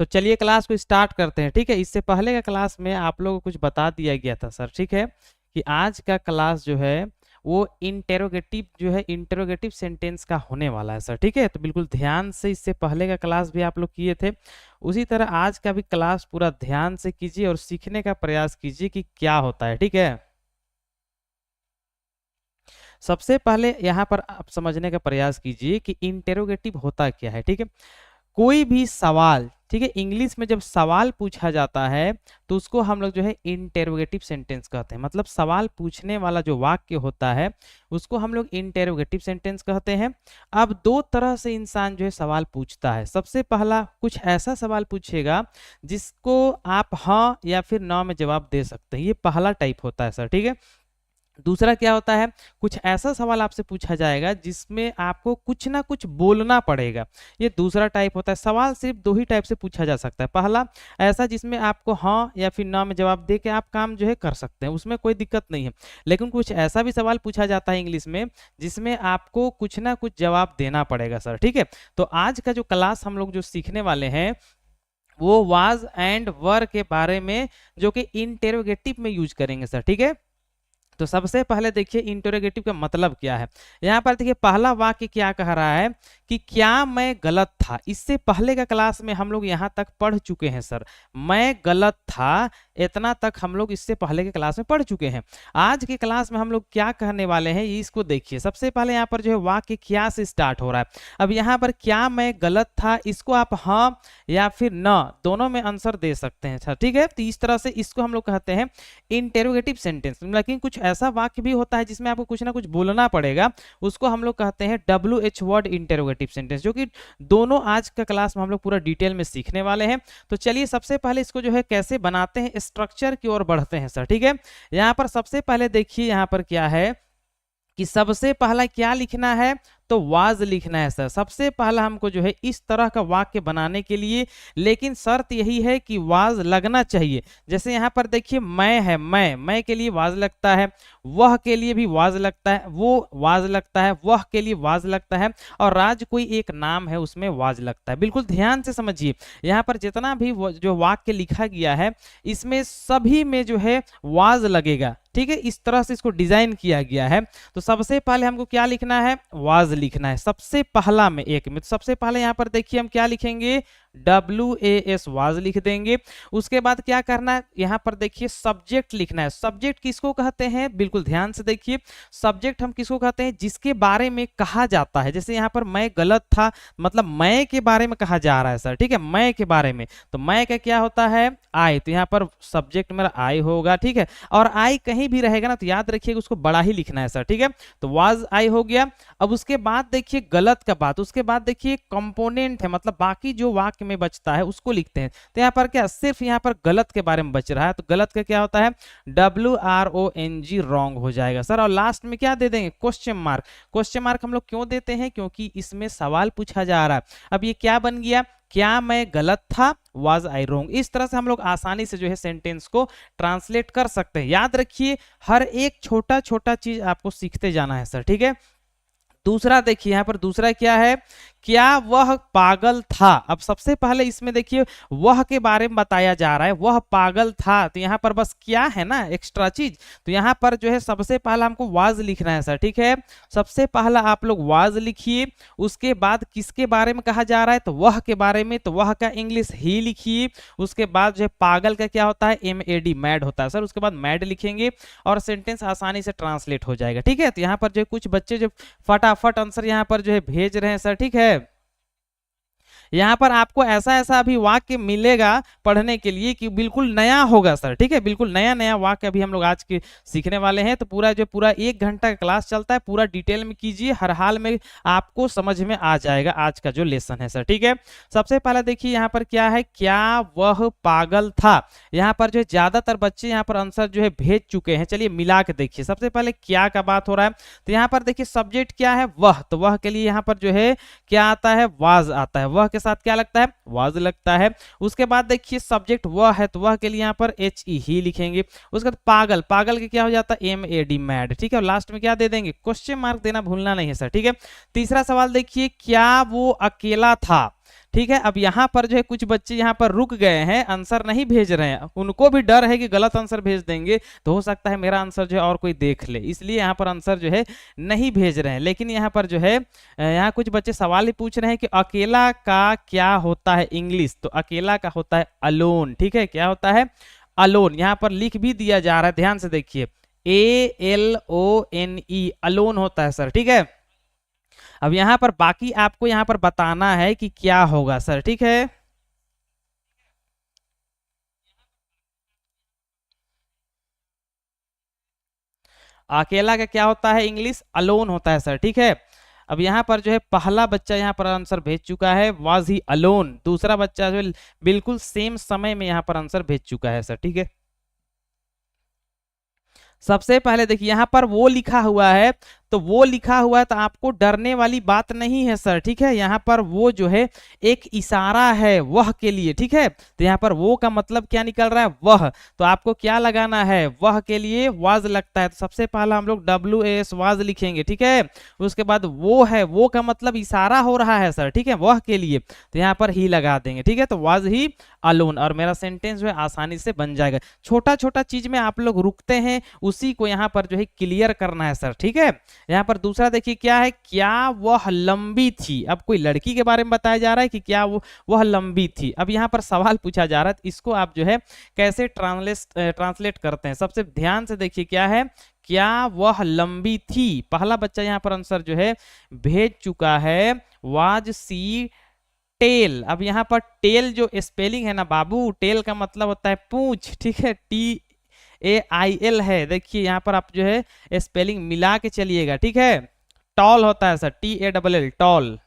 तो चलिए क्लास को स्टार्ट करते हैं, ठीक है। इससे पहले का क्लास में आप लोगों को कुछ बता दिया गया था सर, ठीक है, कि आज का क्लास जो है वो इंटेरोगेटिव जो है इंटेरोगेटिव सेंटेंस का होने वाला है सर, ठीक है। तो बिल्कुल ध्यान से, इससे पहले का क्लास भी आप लोग किए थे, उसी तरह आज का भी क्लास पूरा ध्यान से कीजिए और सीखने का प्रयास कीजिए कि क्या होता है, ठीक है। सबसे पहले यहाँ पर आप समझने का प्रयास कीजिए कि इंटेरोगेटिव होता क्या है, ठीक है। कोई भी सवाल, ठीक है, इंग्लिश में जब सवाल पूछा जाता है तो उसको हम लोग जो है इंटेरोगेटिव सेंटेंस कहते हैं। मतलब सवाल पूछने वाला जो वाक्य होता है उसको हम लोग इंटेरोगेटिव सेंटेंस कहते हैं। अब दो तरह से इंसान जो है सवाल पूछता है। सबसे पहला कुछ ऐसा सवाल पूछेगा जिसको आप हाँ या फिर ना में जवाब दे सकते हैं, ये पहला टाइप होता है सर, ठीक है। दूसरा क्या होता है, कुछ ऐसा सवाल आपसे पूछा जाएगा जिसमें आपको कुछ ना कुछ बोलना पड़ेगा, ये दूसरा टाइप होता है। सवाल सिर्फ दो ही टाइप से पूछा जा सकता है। पहला ऐसा जिसमें आपको हाँ या फिर ना में जवाब दे के आप काम जो है कर सकते हैं, उसमें कोई दिक्कत नहीं है। लेकिन कुछ ऐसा भी सवाल पूछा जाता है इंग्लिश में जिसमें आपको कुछ ना कुछ जवाब देना पड़ेगा सर, ठीक है। तो आज का जो क्लास हम लोग जो सीखने वाले हैं वो वाज एंड वर के बारे में, जो कि इंटेरोगेटिव में यूज करेंगे सर, ठीक है। तो सबसे पहले देखिए इंटरोगेटिव का मतलब क्या है। यहाँ पर देखिए पहला वाक्य क्या कह रहा है कि क्या मैं गलत था। इससे पहले का क्लास में हम लोग यहाँ तक पढ़ चुके हैं सर, मैं गलत था, इतना तक हम लोग इससे पहले के क्लास में पढ़ चुके हैं। आज के क्लास में हम लोग क्या कहने वाले हैं इसको देखिए। सबसे पहले यहाँ पर जो है वाक्य क्या से स्टार्ट हो रहा है। अब यहाँ पर क्या मैं गलत था, इसको आप हाँ या फिर न दोनों में आंसर दे सकते हैं, ठीक है। तो इस तरह से इसको हम लोग कहते हैं इंटेरोगेटिव सेंटेंस। लेकिन कुछ ऐसा वाक्य भी होता है जिसमें आपको कुछ ना कुछ बोलना पड़ेगा, उसको हम लोग कहते हैं WH वर्ड इंटेरोगेटिव सेंटेंस, जो कि दोनों आज का क्लास में हम लोग पूरा डिटेल में सीखने वाले हैं। तो चलिए सबसे पहले इसको जो है कैसे बनाते हैं, स्ट्रक्चर की ओर बढ़ते हैं सर, ठीक है। यहाँ पर सबसे पहले देखिए यहाँ पर क्या है कि सबसे पहला क्या लिखना है, तो वाज लिखना है सर। सबसे पहला हमको जो है इस तरह का वाक्य बनाने के लिए, लेकिन शर्त यही है कि वाज लगना चाहिए। जैसे यहाँ पर देखिए मैं है, मैं के लिए वाज लगता है, वह के लिए भी वाज लगता है, वो वाज लगता है, वह के लिए वाज लगता है, और राज कोई एक नाम है उसमें वाज लगता है। बिल्कुल ध्यान से समझिए, यहाँ पर जितना भी जो वाक्य लिखा गया है इसमें सभी में जो है वाज लगेगा, ठीक है। इस तरह से इसको डिजाइन किया गया है। तो सबसे पहले हमको क्या लिखना है, वाज लिखना है सबसे पहला में, एक में। तो सबसे पहले यहाँ पर देखिए हम क्या लिखेंगे, WAS वाज लिख देंगे। उसके बाद क्या करना है, यहाँ पर देखिए सब्जेक्ट लिखना है। सब्जेक्ट किसको कहते हैं, बिल्कुल ध्यान से देखिए, सब्जेक्ट हम किसको कहते हैं, जिसके बारे में कहा जाता है। जैसे यहाँ पर मैं गलत था, मतलब मैं के बारे में कहा जा रहा है सर, ठीक है, मैं के बारे में। तो मैं का क्या होता है, आई, तो यहाँ पर सब्जेक्ट मेरा आई होगा, ठीक है। और आई कहीं भी रहेगा ना तो याद रखिएगा उसको बड़ा ही लिखना है सर, ठीक है। तो वाज आई हो गया। अब उसके बाद देखिए गलत का बात, उसके बाद देखिए कंपोनेंट है, मतलब बाकी जो वाक्य में बचता है उसको लिखते हैं। तो यहाँ पर क्या, सिर्फ यहाँ पर गलत के बारे में बच रहा है, तो गलत का क्या होता है, WRONG, रॉन्ग हो जाएगा सर। और लास्ट में क्या दे देंगे, क्वेश्चन मार्क। क्वेश्चन मार्क हम लोग क्यों देते हैं, क्योंकि इसमें सवाल पूछा जा रहा है। अब ये क्या बन गया, क्या मैं गलत था, वाज आई रॉन्ग। इस तरह से हम लोग आसानी से जो है सेंटेंस को ट्रांसलेट कर सकते हैं। याद रखिए हर एक छोटा छोटा चीज आपको सीखते जाना है सर, ठीक है। दूसरा देखिए यहाँ पर दूसरा क्या है, क्या वह पागल था। अब सबसे पहले इसमें देखिए वह के बारे में बताया जा रहा है, वह पागल था। तो यहाँ पर बस क्या है ना, एक्स्ट्रा चीज। तो यहाँ पर जो है सबसे पहला हमको वाज लिखना है सर, ठीक है। सबसे पहला आप लोग वाज लिखिए। उसके बाद किसके बारे में कहा जा रहा है, तो वह के बारे में, तो वह का इंग्लिश ही लिखिए। उसके बाद जो है पागल का क्या होता है, MAD, मैड होता है सर। उसके बाद मैड लिखेंगे और सेंटेंस आसानी से ट्रांसलेट हो जाएगा, ठीक है। तो यहाँ पर जो कुछ बच्चे जो फटाफट आंसर यहाँ पर जो है भेज रहे हैं सर, ठीक है। यहाँ पर आपको ऐसा ऐसा अभी वाक्य मिलेगा पढ़ने के लिए कि बिल्कुल नया होगा सर, ठीक है। बिल्कुल नया नया वाक्य अभी हम लोग आज के सीखने वाले हैं। तो पूरा 1 घंटा का क्लास चलता है, पूरा डिटेल में कीजिए, हर हाल में आपको समझ में आ जाएगा आज का जो लेसन है सर, ठीक है। सबसे पहले देखिए यहाँ पर क्या है, क्या वह पागल था। यहाँ पर जो है ज्यादातर बच्चे यहाँ पर आंसर जो है भेज चुके हैं। चलिए मिला के देखिए, सबसे पहले क्या का बात हो रहा है। तो यहाँ पर देखिए सब्जेक्ट क्या है, वह, तो वह के लिए यहाँ पर जो है क्या आता है, वाज आता है। वह के साथ क्या लगता है, वाज लगता है। उसके बाद देखिए सब्जेक्ट वह है, तो वह के लिए यहाँ पर HE ही लिखेंगे। उसके बाद पागल, पागल के क्या हो जाता है, MAD, मैड, ठीक है। और लास्ट में क्या दे देंगे, क्वेश्चन मार्क देना भूलना नहीं है सर, ठीक है। तीसरा सवाल देखिए, क्या वो अकेला था। ठीक है। अब यहाँ पर जो है कुछ बच्चे यहाँ पर रुक गए हैं, आंसर नहीं भेज रहे हैं, उनको भी डर है कि गलत आंसर भेज देंगे तो हो सकता है मेरा आंसर जो है और कोई देख ले, इसलिए यहाँ पर आंसर जो है नहीं भेज रहे हैं। लेकिन यहाँ पर जो है यहाँ कुछ बच्चे सवाल ही पूछ रहे हैं कि अकेला का क्या होता है इंग्लिश, तो अकेला का होता है अलोन। ठीक है, क्या होता है? अलोन। यहाँ पर लिख भी दिया जा रहा है, ध्यान से देखिए, ALONE, अलोन होता है सर। ठीक है, अब यहाँ पर बाकी आपको यहाँ पर बताना है कि क्या होगा सर। ठीक है, अकेला का क्या होता है इंग्लिश? अलोन होता है सर। ठीक है, अब यहाँ पर जो है पहला बच्चा यहाँ पर आंसर भेज चुका है, वाज ही अलोन। दूसरा बच्चा जो है बिल्कुल सेम समय में यहाँ पर आंसर भेज चुका है सर। ठीक है, सबसे पहले देखिए यहाँ पर वो लिखा हुआ है, तो वो लिखा हुआ है तो आपको डरने वाली बात नहीं है सर। ठीक है, यहाँ पर वो जो है एक इशारा है वह के लिए। ठीक है, तो यहाँ पर वो का मतलब क्या निकल रहा है? वह। तो आपको क्या लगाना है? वह के लिए वाज लगता है, तो सबसे पहला हम लोग WAS वाज लिखेंगे। ठीक है, उसके बाद वो है, वो का मतलब इशारा हो रहा है सर। ठीक है, वह के लिए, तो यहाँ पर ही लगा देंगे। ठीक है, तो वाज ही अलोन, और मेरा सेंटेंस जो है आसानी से बन जाएगा। छोटा छोटा चीज में आप लोग रुकते हैं, उसी को यहाँ पर जो है क्लियर करना है सर। ठीक है, यहाँ पर दूसरा देखिए क्या है, क्या वह लंबी थी। अब कोई लड़की के बारे में बताया जा रहा है कि क्या वह लंबी थी। अब यहाँ पर सवाल पूछा जा रहा है, तो इसको आप जो है कैसे ट्रांसलेट करते हैं, सबसे ध्यान से देखिए क्या है, क्या वह लंबी थी। पहला बच्चा यहाँ पर आंसर जो है भेज चुका है, वाज सी टेल। अब यहाँ पर टेल जो स्पेलिंग है ना बाबू, टेल का मतलब होता है पूंछ। ठीक है, TAIL है, देखिए यहाँ पर आप जो है स्पेलिंग मिला के चलिएगा। ठीक है, टॉल होता है सर, TALL, टॉल।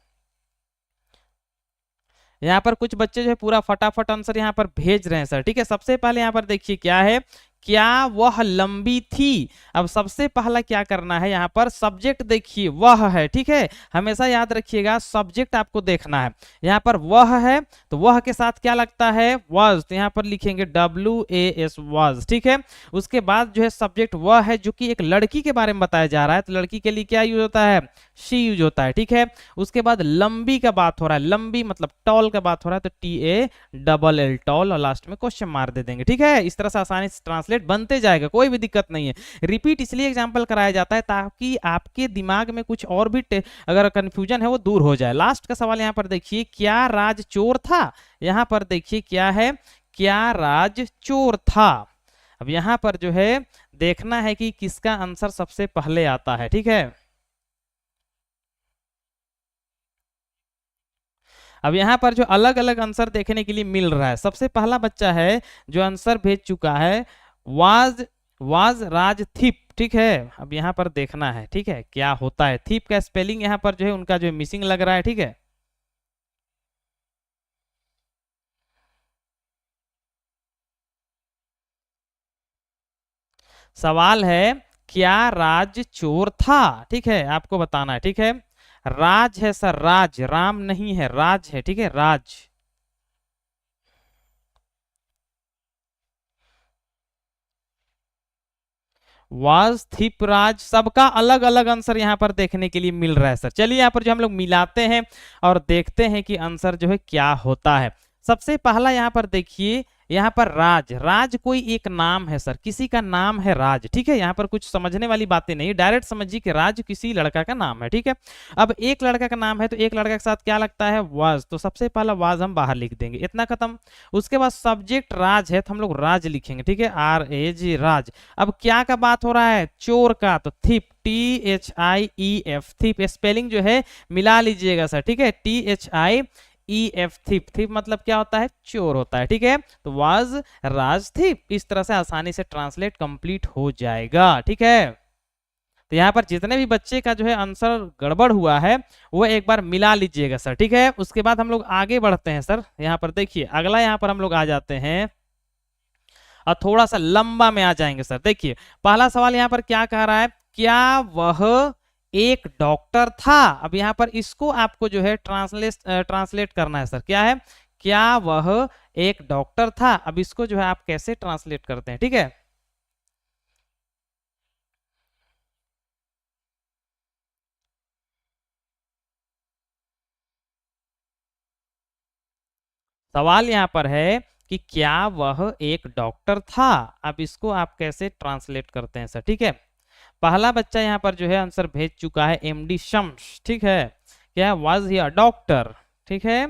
यहाँ पर कुछ बच्चे जो है पूरा फटाफट आंसर यहाँ पर भेज रहे हैं सर। ठीक है, सबसे पहले यहाँ पर देखिए क्या है, क्या वह लंबी थी। अब सबसे पहला क्या करना है, यहाँ पर सब्जेक्ट देखिए वह है। ठीक है, हमेशा याद रखिएगा सब्जेक्ट आपको देखना है। यहाँ पर वह है तो वह के साथ क्या लगता है? वाज, तो यहाँ पर लिखेंगे WAS वाज। ठीक है, उसके बाद जो है सब्जेक्ट वह है, जो कि एक लड़की के बारे में बताया जा रहा है, तो लड़की के लिए क्या यूज होता है? शी यूज होता है। ठीक है, उसके बाद लंबी का बात हो रहा है, लंबी मतलब टॉल का बात हो रहा है, तो TALL, टॉल, और लास्ट में क्वेश्चन मार दे देंगे। ठीक है, इस तरह से आसानी से ट्रांसलेट बनते जाएगा, कोई भी दिक्कत नहीं है। रिपीट इसलिए एग्जाम्पल कराया जाता है ताकि आपके दिमाग में कुछ और भी अगर कंफ्यूजन है वो दूर हो जाए। लास्ट का सवाल यहाँ पर देखिए, क्या राज चोर था। यहाँ पर देखिए क्या है, क्या राज चोर था। अब यहाँ पर जो है देखना है कि किसका आंसर सबसे पहले आता है। ठीक है, अब यहाँ पर जो अलग अलग आंसर देखने के लिए मिल रहा है, सबसे पहला बच्चा है जो आंसर भेज चुका है, वाज वाज राज थिप। ठीक है, अब यहाँ पर देखना है, ठीक है, क्या होता है। थिप का स्पेलिंग यहाँ पर जो है उनका जो है मिसिंग लग रहा है। ठीक है, सवाल है, क्या राज चोर था। ठीक है, आपको बताना है। ठीक है, राज है सर, राज, राम नहीं है, राज है। ठीक है, राज। वाज थिप राज, सबका अलग अलग आंसर यहाँ पर देखने के लिए मिल रहा है सर। चलिए यहाँ पर जो हम लोग मिलाते हैं और देखते हैं कि आंसर जो है क्या होता है। सबसे पहला यहाँ पर देखिए, यहाँ पर राज, राज कोई एक नाम है सर, किसी का नाम है राज। ठीक है, यहाँ पर कुछ समझने वाली बातें नहीं, डायरेक्ट समझिए कि राज किसी लड़का का नाम है। ठीक है, अब एक लड़का का नाम है तो एक लड़का के साथ क्या लगता है? वाज, तो सबसे पहला वाज हम बाहर लिख देंगे, इतना खत्म। उसके बाद सब्जेक्ट राज है तो हम लोग राज लिखेंगे। ठीक है, RAJ, राज। अब क्या का बात हो रहा है? चोर का, तो थिप, THIEF, थिप स्पेलिंग जो है मिला लीजिएगा सर। ठीक है, THIEF, थिप, थिप मतलब क्या होता है? चोर होता है। ठीक है, तो वाज राज थिप, इस तरह से आसानी से ट्रांसलेट कंप्लीट हो जाएगा। ठीक है, तो यहाँ पर जितने भी बच्चे का जो है आंसर गड़बड़ हुआ है वो एक बार मिला लीजिएगा सर। ठीक है, उसके बाद हम लोग आगे बढ़ते हैं सर। यहाँ पर देखिए अगला, यहाँ पर हम लोग आ जाते हैं और थोड़ा सा लंबा में आ जाएंगे सर। देखिए पहला सवाल यहाँ पर क्या कह रहा है, क्या वह एक डॉक्टर था। अब यहाँ पर इसको आपको जो है ट्रांसलेट करना है सर। क्या है, क्या वह एक डॉक्टर था। अब इसको जो है आप कैसे ट्रांसलेट करते हैं। ठीक है, सवाल यहाँ पर है कि क्या वह एक डॉक्टर था। अब इसको आप कैसे ट्रांसलेट करते हैं सर, ठीक है। पहला बच्चा यहाँ पर जो है आंसर भेज चुका है एमडी शम्स, ठीक है। क्या वाज ही अ डॉक्टर, ठीक है।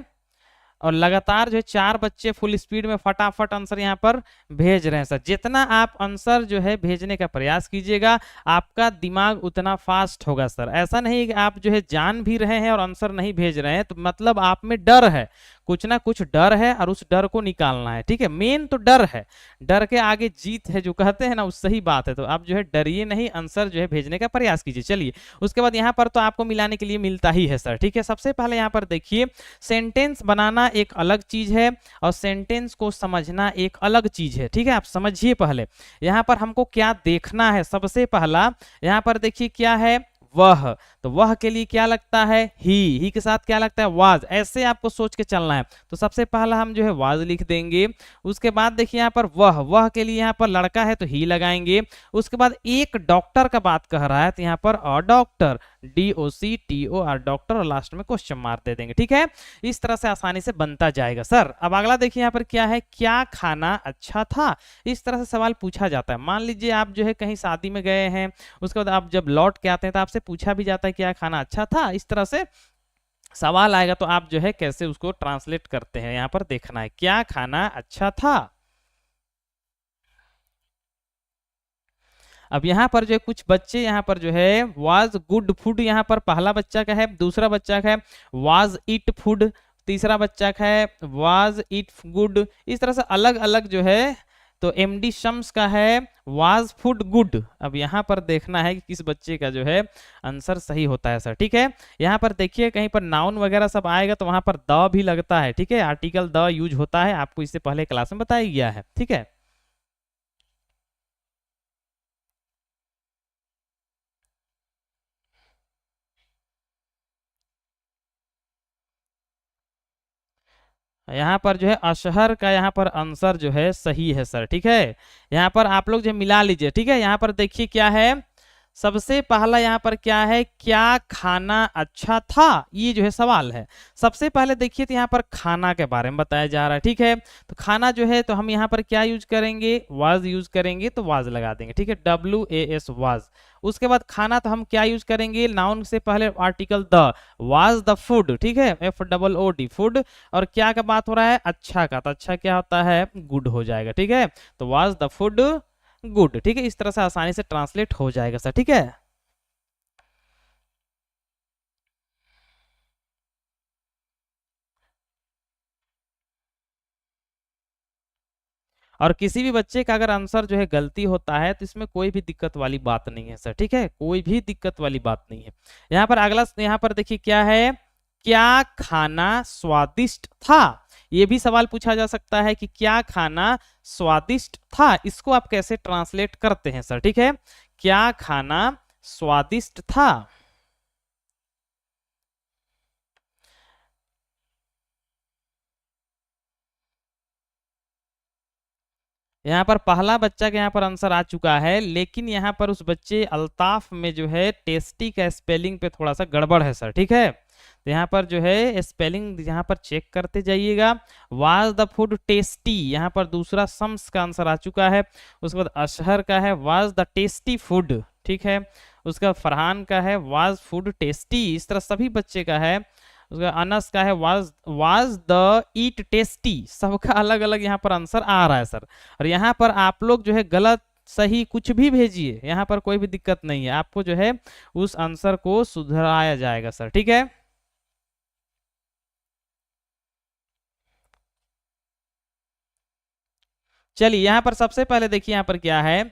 और लगातार जो है 4 बच्चे फुल स्पीड में फटाफट आंसर यहाँ पर भेज रहे हैं सर। जितना आप आंसर जो है भेजने का प्रयास कीजिएगा आपका दिमाग उतना फास्ट होगा सर। ऐसा नहीं कि आप जो है जान भी रहे हैं और आंसर नहीं भेज रहे हैं, तो मतलब आप में डर है, कुछ ना कुछ डर है और उस डर को निकालना है, ठीक है। मेन तो डर है, डर के आगे जीत है जो कहते हैं ना, उस सही बात है। तो आप जो है डरिए नहीं, आंसर जो है भेजने का प्रयास कीजिए। चलिए उसके बाद यहाँ पर तो आपको मिलाने के लिए मिलता ही है सर, ठीक है। सबसे पहले यहाँ पर देखिए, सेंटेंस बनाना एक अलग चीज है और सेंटेंस को समझना एक अलग चीज है, ठीक है। आप समझिए पहले यहाँ पर हमको क्या देखना है। सबसे पहला यहाँ पर देखिए क्या है, वह। तो वह के लिए क्या लगता है, ही के साथ क्या लगता है, वाज। ऐसे आपको सोच के चलना है। तो सबसे पहला हम जो है वाज लिख देंगे। उसके बाद देखिए यहाँ पर वह के लिए यहाँ पर लड़का है तो ही लगाएंगे। उसके बाद एक डॉक्टर का बात कह रहा है तो यहाँ पर अ डॉक्टर, DOCTOR डॉक्टर, और लास्ट में क्वेश्चन मार्क दे देंगे, ठीक है। इस तरह से आसानी से बनता जाएगा सर। अब अगला देखिए यहाँ पर क्या है, क्या खाना अच्छा था। इस तरह से सवाल पूछा जाता है। मान लीजिए आप जो है कहीं शादी में गए हैं, उसके बाद आप जब लौट के आते हैं तो आपसे पूछा भी जाता है क्या खाना अच्छा था। इस तरह से सवाल आएगा तो आप जो है कैसे उसको ट्रांसलेट करते हैं यहाँ पर देखना है, क्या खाना अच्छा था। अब यहाँ पर जो है कुछ बच्चे यहाँ पर जो है वाज गुड फूड, यहाँ पर पहला बच्चा का है, दूसरा बच्चा का है वाज इट फूड, तीसरा बच्चा का है वाज इट गुड। इस तरह से अलग अलग जो है। तो एमडी शम्स का है वाज फूड गुड। अब यहाँ पर देखना है कि किस बच्चे का जो है आंसर सही होता है सर, ठीक है। यहाँ पर देखिए कहीं पर नाउन वगैरह सब आएगा तो वहां पर द भी लगता है, ठीक है। आर्टिकल द यूज होता है, आपको इससे पहले क्लास में बताया गया है, ठीक है। यहाँ पर जो है अशहर का यहाँ पर आंसर जो है सही है सर, ठीक है। यहाँ पर आप लोग जो मिला लीजिए, ठीक है। यहाँ पर देखिए क्या है, सबसे पहला यहाँ पर क्या है, क्या खाना अच्छा था, ये जो है सवाल है। सबसे पहले देखिए तो यहाँ पर खाना के बारे में बताया जा रहा है, ठीक है। तो खाना जो है तो हम यहाँ पर क्या यूज करेंगे, वाज यूज करेंगे, तो वाज लगा देंगे, ठीक है, WAS वाज। उसके बाद खाना तो हम क्या यूज करेंगे, नाउन से पहले article the, was the food, ठीक है, FOOD फूड। और क्या का बात हो रहा है, अच्छा का, तो अच्छा क्या होता है, गुड हो जाएगा, ठीक है। तो वाज द फूड गुड, ठीक है। इस तरह से आसानी से ट्रांसलेट हो जाएगा सर, ठीक है। और किसी भी बच्चे का अगर आंसर जो है गलती होता है तो इसमें कोई भी दिक्कत वाली बात नहीं है सर, ठीक है, कोई भी दिक्कत वाली बात नहीं है। यहाँ पर अगला, यहाँ पर देखिए क्या है, क्या खाना स्वादिष्ट था। ये भी सवाल पूछा जा सकता है कि क्या खाना स्वादिष्ट था, इसको आप कैसे ट्रांसलेट करते हैं सर, ठीक है। क्या खाना स्वादिष्ट था। यहाँ पर पहला बच्चा के यहाँ पर आंसर आ चुका है, लेकिन यहाँ पर उस बच्चे अल्ताफ में जो है टेस्टी का स्पेलिंग पे थोड़ा सा गड़बड़ है सर, ठीक है। तो यहाँ पर जो है स्पेलिंग यहाँ पर चेक करते जाइएगा। वाज द फूड टेस्टी, यहाँ पर दूसरा सम्स का आंसर आ चुका है। उसके बाद अशहर का है वाज द टेस्टी फूड, ठीक है। उसका फरहान का है वाज फूड टेस्टी। इस तरह सभी बच्चे का है। उसका अनस का है वाज द ईट टेस्टी। सबका अलग अलग यहाँ पर आंसर आ रहा है सर। और यहाँ पर आप लोग जो है गलत सही कुछ भी भेजिए, यहाँ पर कोई भी दिक्कत नहीं है, आपको जो है उस आंसर को सुधराया जाएगा सर, ठीक है। चलिए यहाँ पर सबसे पहले देखिए यहाँ पर क्या है,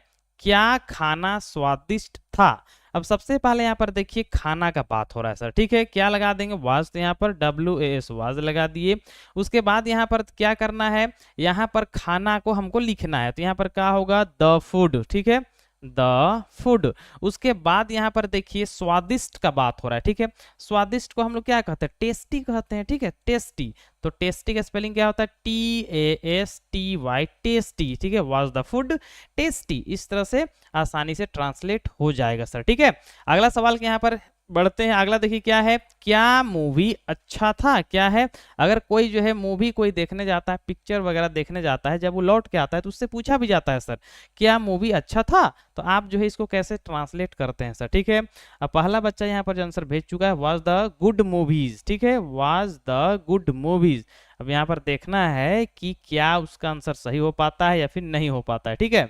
क्या खाना स्वादिष्ट था। अब सबसे पहले यहाँ पर देखिए खाना का बात हो रहा है सर, ठीक है। क्या लगा देंगे, वाज, तो यहाँ पर WAS वाज लगा दिए। उसके बाद यहाँ पर क्या करना है, यहाँ पर खाना को हमको लिखना है, तो यहाँ पर क्या होगा, द फूड, ठीक है, द फूड। उसके बाद यहाँ पर देखिए स्वादिष्ट का बात हो रहा है, ठीक है। स्वादिष्ट को हम लोग क्या कहते हैं, टेस्टी कहते हैं, ठीक है, टेस्टी। तो टेस्टी का स्पेलिंग क्या होता है, TASTY, टेस्टी, ठीक है। Was the food tasty. इस तरह से आसानी से ट्रांसलेट हो जाएगा सर, ठीक है। अगला सवाल के यहाँ पर बढ़ते हैं, अगला देखिए क्या है, क्या मूवी अच्छा था, क्या है, अगर कोई जो है मूवी कोई देखने जाता है, पिक्चर वगैरह देखने जाता है, जब वो लौट के आता है तो उससे पूछा भी जाता है सर क्या मूवी अच्छा था, तो आप जो है इसको कैसे ट्रांसलेट करते हैं सर, ठीक है। अब पहला बच्चा यहाँ पर जो आंसर भेज चुका है वाज द गुड मूवीज, ठीक है, वाज द गुड मूवीज। अब यहाँ पर देखना है कि क्या उसका आंसर सही हो पाता है या फिर नहीं हो पाता है, ठीक है।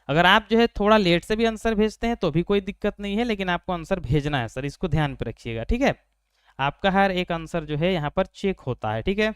अगर आप जो है थोड़ा लेट से भी आंसर भेजते हैं तो भी कोई दिक्कत नहीं है, लेकिन आपको आंसर भेजना है सर, इसको ध्यान पे रखिएगा, ठीक है। आपका हर एक आंसर जो है यहाँ पर चेक होता है, ठीक है।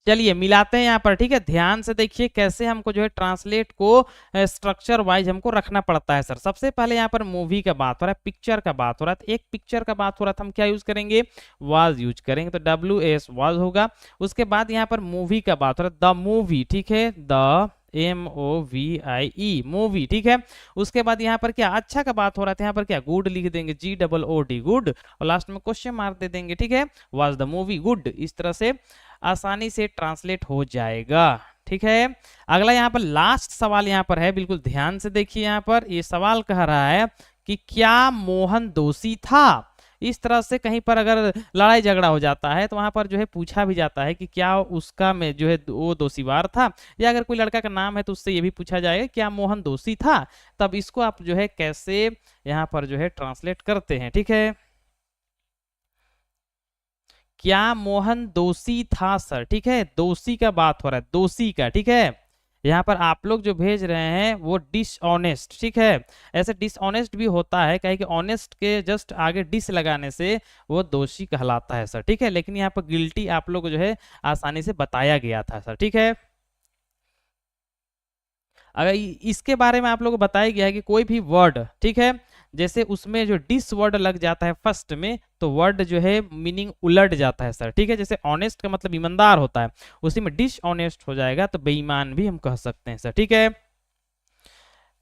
चलिए मिलाते हैं यहाँ पर, ठीक है, ध्यान से देखिए कैसे हमको जो है ट्रांसलेट को स्ट्रक्चर वाइज हमको रखना पड़ता है सर। सबसे पहले यहाँ पर मूवी का बात हो रहा है, पिक्चर का बात हो रहा है, तो एक पिक्चर का बात हो रहा था, हम क्या यूज करेंगे, वाज यूज करेंगे, तो WAS वाज होगा। उसके बाद यहाँ पर मूवी का बात हो रहा है, द मूवी, ठीक है, द MOVIE मूवी, ठीक है। उसके बाद यहाँ पर क्या अच्छा का बात हो रहा था, यहाँ पर क्या गुड लिख देंगे, GOOD गुड, और लास्ट में क्वेश्चन मार्क दे देंगे, ठीक है, वाज द मूवी गुड। इस तरह से आसानी से ट्रांसलेट हो जाएगा, ठीक है। अगला यहाँ पर लास्ट सवाल यहाँ पर है, बिल्कुल ध्यान से देखिए, यहाँ पर ये सवाल कह रहा है कि क्या मोहन दोषी था। इस तरह से कहीं पर अगर लड़ाई झगड़ा हो जाता है तो वहां पर जो है पूछा भी जाता है कि क्या उसका में जो है वो दोषीवार था, या अगर कोई लड़का का नाम है तो उससे ये भी पूछा जाएगा क्या मोहन दोषी था। तब इसको आप जो है कैसे यहाँ पर जो है ट्रांसलेट करते हैं, ठीक है। क्या मोहन दोषी था सर, ठीक है, दोषी का बात हो रहा है, दोषी का, ठीक है। यहाँ पर आप लोग जो भेज रहे हैं वो डिसऑनेस्ट, ठीक है। ऐसे डिसऑनेस्ट भी होता है, कहीं कि ऑनेस्ट के जस्ट आगे डिस लगाने से वो दोषी कहलाता है सर, ठीक है। लेकिन यहाँ पर गिल्टी आप लोग को जो है आसानी से बताया गया था सर, ठीक है। अगर इसके बारे में आप लोगों को बताया गया है कि कोई भी वर्ड, ठीक है, जैसे उसमें जो डिस वर्ड लग जाता है फर्स्ट में तो वर्ड जो है मीनिंग उलट जाता है सर, ठीक है। जैसे ऑनेस्ट का मतलब ईमानदार होता है, उसी में डिस ऑनेस्ट हो जाएगा तो बेईमान भी हम कह सकते हैं सर, ठीक है।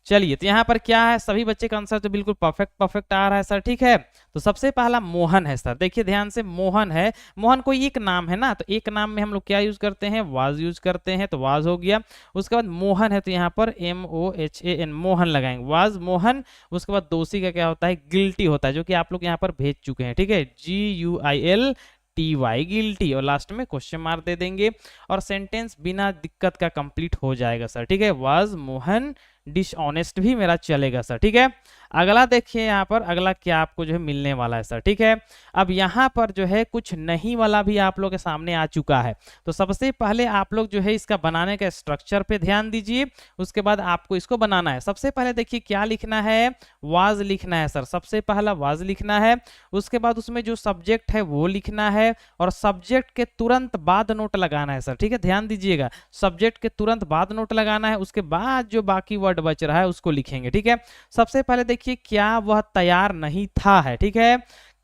चलिए तो यहाँ पर क्या है, सभी बच्चे का आंसर तो बिल्कुल परफेक्ट परफेक्ट आ रहा है सर, ठीक है। तो सबसे पहला मोहन है सर, देखिए ध्यान से, मोहन है, मोहन कोई एक नाम है ना, तो एक नाम में हम लोग क्या यूज करते हैं, वाज यूज करते हैं, तो वाज हो गया। उसके बाद मोहन है तो यहाँ पर MOHAN मोहन लगाएंगे, वाज मोहन। उसके बाद दोषी का क्या होता है, गिल्टी होता है, जो कि आप लोग यहाँ पर भेज चुके हैं, ठीक है, GUILTY गिल्टी, और लास्ट में क्वेश्चन मार्क दे देंगे और सेंटेंस बिना दिक्कत का कंप्लीट हो जाएगा सर, ठीक है। वाज मोहन डिसऑनेस्ट भी मेरा चलेगा सर, ठीक है। अगला देखिए यहाँ पर, अगला क्या आपको जो है मिलने वाला है सर, ठीक है। अब यहाँ पर जो है कुछ नहीं वाला भी आप लोग के सामने आ चुका है। तो सबसे पहले आप लोग जो है इसका बनाने का स्ट्रक्चर पे ध्यान दीजिए, उसके बाद आपको इसको बनाना है। सबसे पहले देखिए क्या लिखना है, वाज लिखना है सर, सबसे पहला वाज लिखना है। उसके बाद उसमें जो सब्जेक्ट है वो लिखना है, और सब्जेक्ट के तुरंत बाद नोट लगाना है सर, ठीक है, ध्यान दीजिएगा, सब्जेक्ट के तुरंत बाद नोट लगाना है। उसके बाद जो बाकी वर्ड बच रहा है उसको लिखेंगे, ठीक है। सबसे पहले देखिए क्या वह तैयार नहीं था है, ठीक है,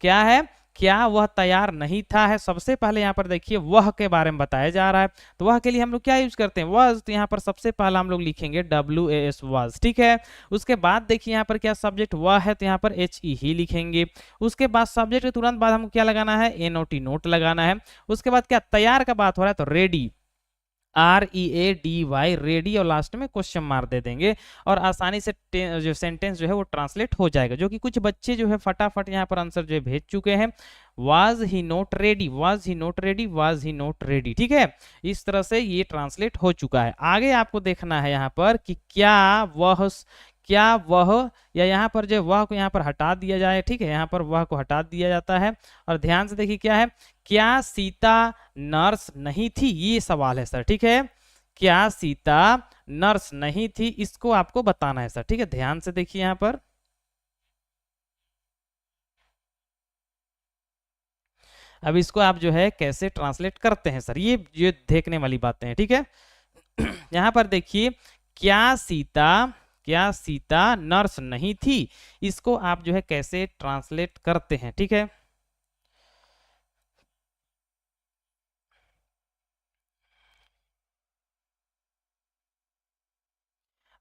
क्या है, क्या वह तैयार नहीं था है। सबसे पहले यहाँ पर देखिए वह के बारे में बताया जा रहा है, तो वह के लिए हम लोग क्या यूज करते हैं, वॉज, तो यहाँ पर सबसे पहला हम लोग लिखेंगे WAS वॉज, ठीक है। उसके बाद देखिए यहाँ पर क्या सब्जेक्ट वह है, तो यहाँ पर HE ही लिखेंगे। उसके बाद सब्जेक्ट के तुरंत बाद हमको क्या लगाना है, NOT नोट लगाना है। उसके बाद क्या तैयार का बात हो रहा है, तो रेडी, READY रेडी, और लास्ट में क्वेश्चन मार्क दे देंगे, और आसानी से जो सेंटेंस जो है वो ट्रांसलेट हो जाएगा, जो कि कुछ बच्चे जो है फटाफट यहाँ पर आंसर जो है भेज चुके हैं। Was he not ready, was he not ready, was he not ready, ठीक है। इस तरह से ये ट्रांसलेट हो चुका है। आगे आपको देखना है यहाँ पर कि क्या वह, क्या वह, या यहाँ पर जो वह को यहाँ पर हटा दिया जाए, ठीक है, यहाँ पर वह को हटा दिया जाता है। और ध्यान से देखिए क्या है, क्या सीता नर्स नहीं थी, ये सवाल है सर, ठीक है। क्या सीता नर्स नहीं थी, इसको आपको बताना है सर, ठीक है, ध्यान से देखिए यहाँ पर। अब इसको आप जो है कैसे ट्रांसलेट करते हैं सर, ये देखने वाली बातें हैं, ठीक है। यहाँ पर देखिए क्या सीता, क्या सीता नर्स नहीं थी, इसको आप जो है कैसे ट्रांसलेट करते हैं, ठीक है।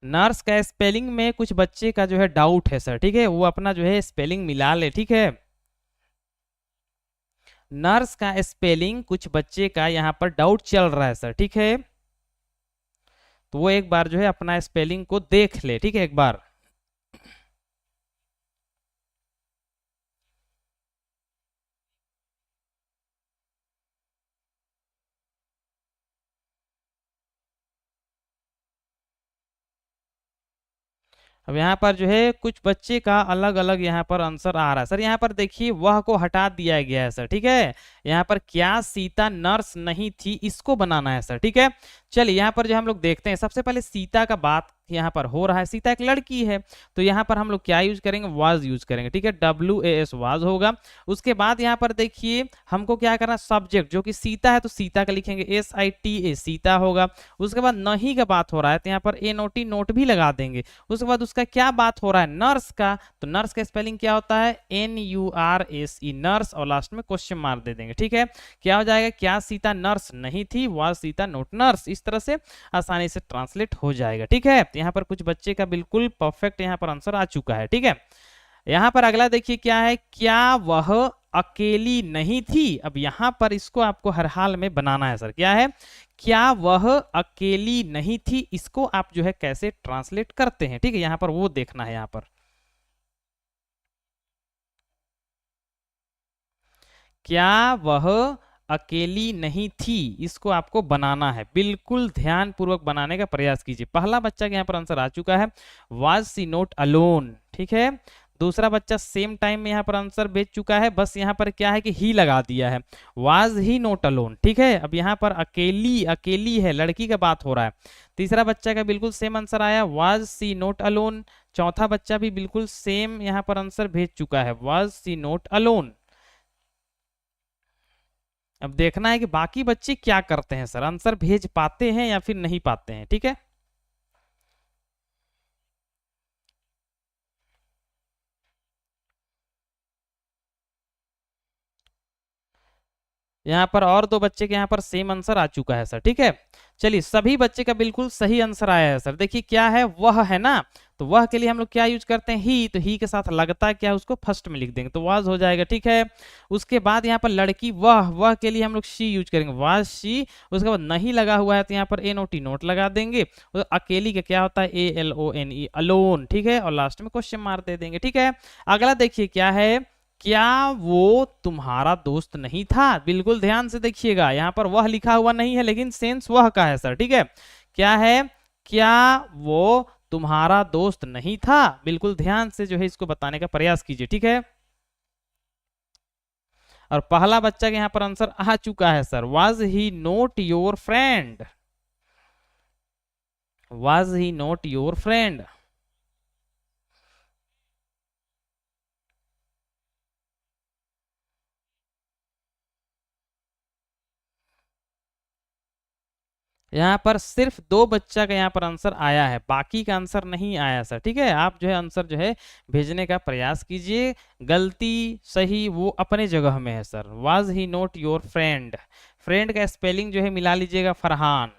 नर्स का स्पेलिंग में कुछ बच्चे का जो है डाउट है सर, ठीक है, वो अपना जो है स्पेलिंग मिला ले, ठीक है। नर्स का स्पेलिंग कुछ बच्चे का यहाँ पर डाउट चल रहा है सर, ठीक है, तो वो एक बार जो है अपना स्पेलिंग को देख ले, ठीक है, एक बार। अब यहाँ पर जो है कुछ बच्चे का अलग अलग यहाँ पर आंसर आ रहा है सर। यहाँ पर देखिए वह को हटा दिया गया है सर, ठीक है। यहाँ पर क्या सीता नर्स नहीं थी, इसको बनाना है सर, ठीक है। चलिए यहाँ पर जो हम लोग देखते हैं, सबसे पहले सीता का बात यहाँ पर हो रहा है, सीता एक लड़की है, तो यहाँ पर हम लोग क्या यूज करेंगे, वाज यूज करेंगे, ठीक है, WAS वाज होगा। उसके बाद यहाँ पर देखिए हमको क्या करना, सब्जेक्ट जो कि सीता है तो सीता का लिखेंगे SITA, सीता होगा। उसके बाद नहीं का बात हो रहा है तो यहाँ पर NOT नोट भी लगा देंगे। उसके बाद उसका क्या बात हो रहा है, नर्स का, तो नर्स का स्पेलिंग क्या होता है, NURSE, नर्स, और लास्ट में क्वेश्चन मार्क दे देंगे, ठीक है। क्या हो जाएगा, क्या सीता नर्स नहीं थी, वाज सीता नोट नर्स, इस तरह से आसानी से ट्रांसलेट हो जाएगा, ठीक है। यहाँ पर कुछ बच्चे का बिल्कुल परफेक्ट यहाँ पर आंसर आ चुका है, ठीक है। यहाँ पर अगला देखिए क्या है, क्या वह अकेली नहीं थी। अब यहाँ पर इसको आपको हर हाल में बनाना है सर, क्या है, क्या वह अकेली नहीं थी, इसको आप जो है कैसे ट्रांसलेट करते हैं, ठीक है, यहाँ पर वो देखना है। यहाँ पर क्या वह अकेली नहीं थी, इसको आपको बनाना है, बिल्कुल ध्यान पूर्वक बनाने का प्रयास कीजिए। पहला बच्चा के यहाँ पर आंसर आ चुका है, वाज सी नोट अलोन, ठीक है। दूसरा बच्चा सेम टाइम में यहाँ पर आंसर भेज चुका है, बस यहाँ पर क्या है कि ही लगा दिया है, वाज ही नोट अलोन, ठीक है। अब यहाँ पर अकेली, अकेली है, लड़की का बात हो रहा है। तीसरा बच्चा का बिल्कुल सेम आंसर आया, वाज सी नोट अलोन। चौथा बच्चा भी बिल्कुल सेम यहाँ पर आंसर भेज चुका है, वाज सी नोट अलोन। अब देखना है कि बाकी बच्चे क्या करते हैं सर, आंसर भेज पाते हैं या फिर नहीं पाते हैं, ठीक है। यहाँ पर और दो बच्चे के यहाँ पर सेम आंसर आ चुका है सर, ठीक है। चलिए सभी बच्चे का बिल्कुल सही आंसर आया है सर। देखिए क्या है, वह है ना, तो वह के लिए हम लोग क्या यूज करते हैं, ही, तो ही के साथ लगता है क्या, उसको फर्स्ट में लिख देंगे तो वाज हो जाएगा, ठीक है। उसके बाद यहाँ पर लड़की, वह के लिए हम लोग शी यूज करेंगे, वाज शी। उसके बाद नहीं लगा हुआ है तो यहाँ पर NOT नोट लगा देंगे। तो अकेली का क्या होता है, ALONE, अलोन, ठीक है, और लास्ट में क्वेश्चन मार्क दे देंगे, ठीक है। अगला देखिए क्या है, क्या वो तुम्हारा दोस्त नहीं था, बिल्कुल ध्यान से देखिएगा, यहाँ पर वह लिखा हुआ नहीं है लेकिन सेंस वह का है सर, ठीक है। क्या है, क्या वो तुम्हारा दोस्त नहीं था, बिल्कुल ध्यान से जो है इसको बताने का प्रयास कीजिए, ठीक है। और पहला बच्चा के यहाँ पर आंसर आ चुका है sir, was he not your friend, was he not your friend. यहाँ पर सिर्फ दो बच्चा का यहाँ पर आंसर आया है, बाकी का आंसर नहीं आया सर, ठीक है। आप जो है आंसर जो है भेजने का प्रयास कीजिए, गलती सही वो अपने जगह में है sir. Was he not your friend, friend का स्पेलिंग जो है मिला लीजिएगा, Farhan.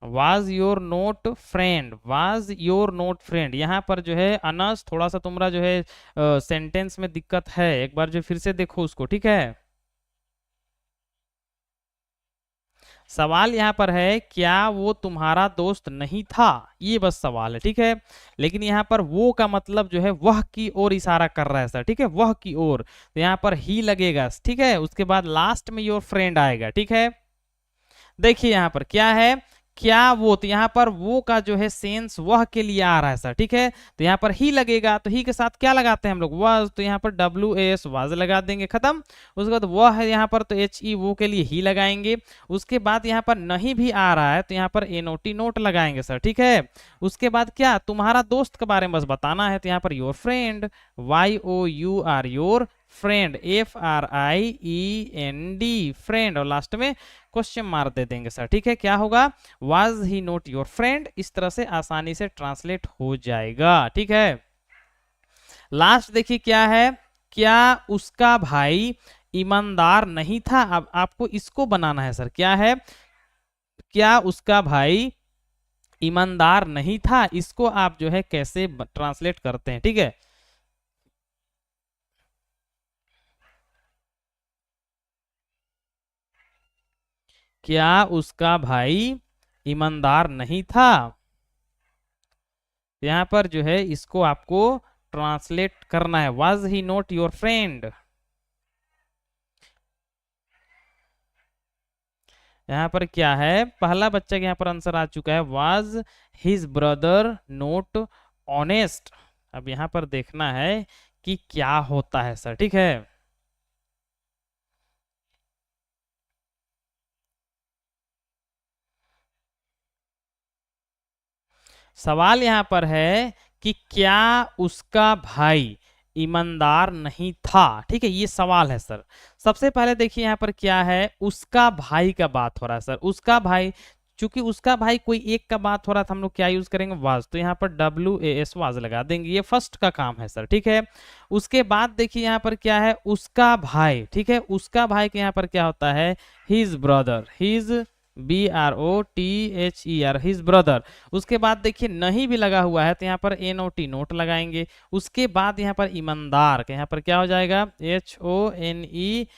Was your note friend, was your note friend. यहाँ पर जो है अनस थोड़ा सा तुम्हारा जो है सेंटेंस में दिक्कत है, एक बार जो फिर से देखो उसको, ठीक है। सवाल यहाँ पर है, क्या वो तुम्हारा दोस्त नहीं था, ये बस सवाल है, ठीक है। लेकिन यहाँ पर वो का मतलब जो है वह की ओर इशारा कर रहा है सर, ठीक है, वह की ओर, तो यहाँ पर ही लगेगा, ठीक है। उसके बाद लास्ट में योर फ्रेंड आएगा, ठीक है। देखिए यहाँ पर क्या है, क्या वो, तो यहाँ पर वो का जो है सेंस वह के लिए आ रहा है सर, ठीक है। तो यहाँ पर ही लगेगा, तो ही के साथ क्या लगाते हैं हम लोग, वाज, तो यहाँ पर WAS वाज लगा देंगे, खत्म। उसके बाद वह है यहाँ पर तो HE वो के लिए ही लगाएंगे। उसके बाद यहाँ पर नहीं भी आ रहा है तो यहाँ पर NOT नोट लगाएंगे सर, ठीक है। उसके बाद क्या, तुम्हारा दोस्त के बारे में बस बताना है, तो यहाँ per your friend, YOUR your friend, FRIEND friend, और लास्ट में क्वेश्चन मार्क दे देंगे सर, ठीक है। क्या होगा, was he not your friend, इस तरह से आसानी से ट्रांसलेट हो जाएगा, ठीक है। लास्ट देखिए क्या है, क्या उसका भाई ईमानदार नहीं था। अब आपको इसको बनाना है सर, क्या है, क्या उसका भाई ईमानदार नहीं था, इसको आप जो है कैसे ट्रांसलेट करते हैं, ठीक है। क्या उसका भाई ईमानदार नहीं था, यहाँ पर जो है इसको आपको ट्रांसलेट करना है, was he not your friend. यहाँ पर क्या है, पहला बच्चा के यहाँ पर आंसर आ चुका है, was his brother not honest. अब यहाँ पर देखना है कि क्या होता है सर, ठीक है। सवाल यहाँ पर है कि क्या उसका भाई ईमानदार नहीं था, ठीक है, ये सवाल है सर। सबसे पहले देखिए यहाँ पर क्या है, उसका भाई का बात हो रहा है सर, उसका भाई, चूंकि उसका भाई कोई एक का बात हो रहा था, हम लोग क्या यूज करेंगे, वाज, तो यहाँ पर WAS वाज लगा देंगे, ये फर्स्ट का काम है सर, ठीक है। उसके बाद देखिए यहाँ पर क्या है, उसका भाई, ठीक है, उसका भाई के यहाँ पर क्या होता है, his brother, his BROTHER, his brother. उसके बाद देखिए नहीं भी लगा हुआ है तो यहाँ पर NOT नोट लगाएंगे। उसके बाद यहाँ पर ईमानदार के यहाँ पर क्या हो जाएगा, HONEST,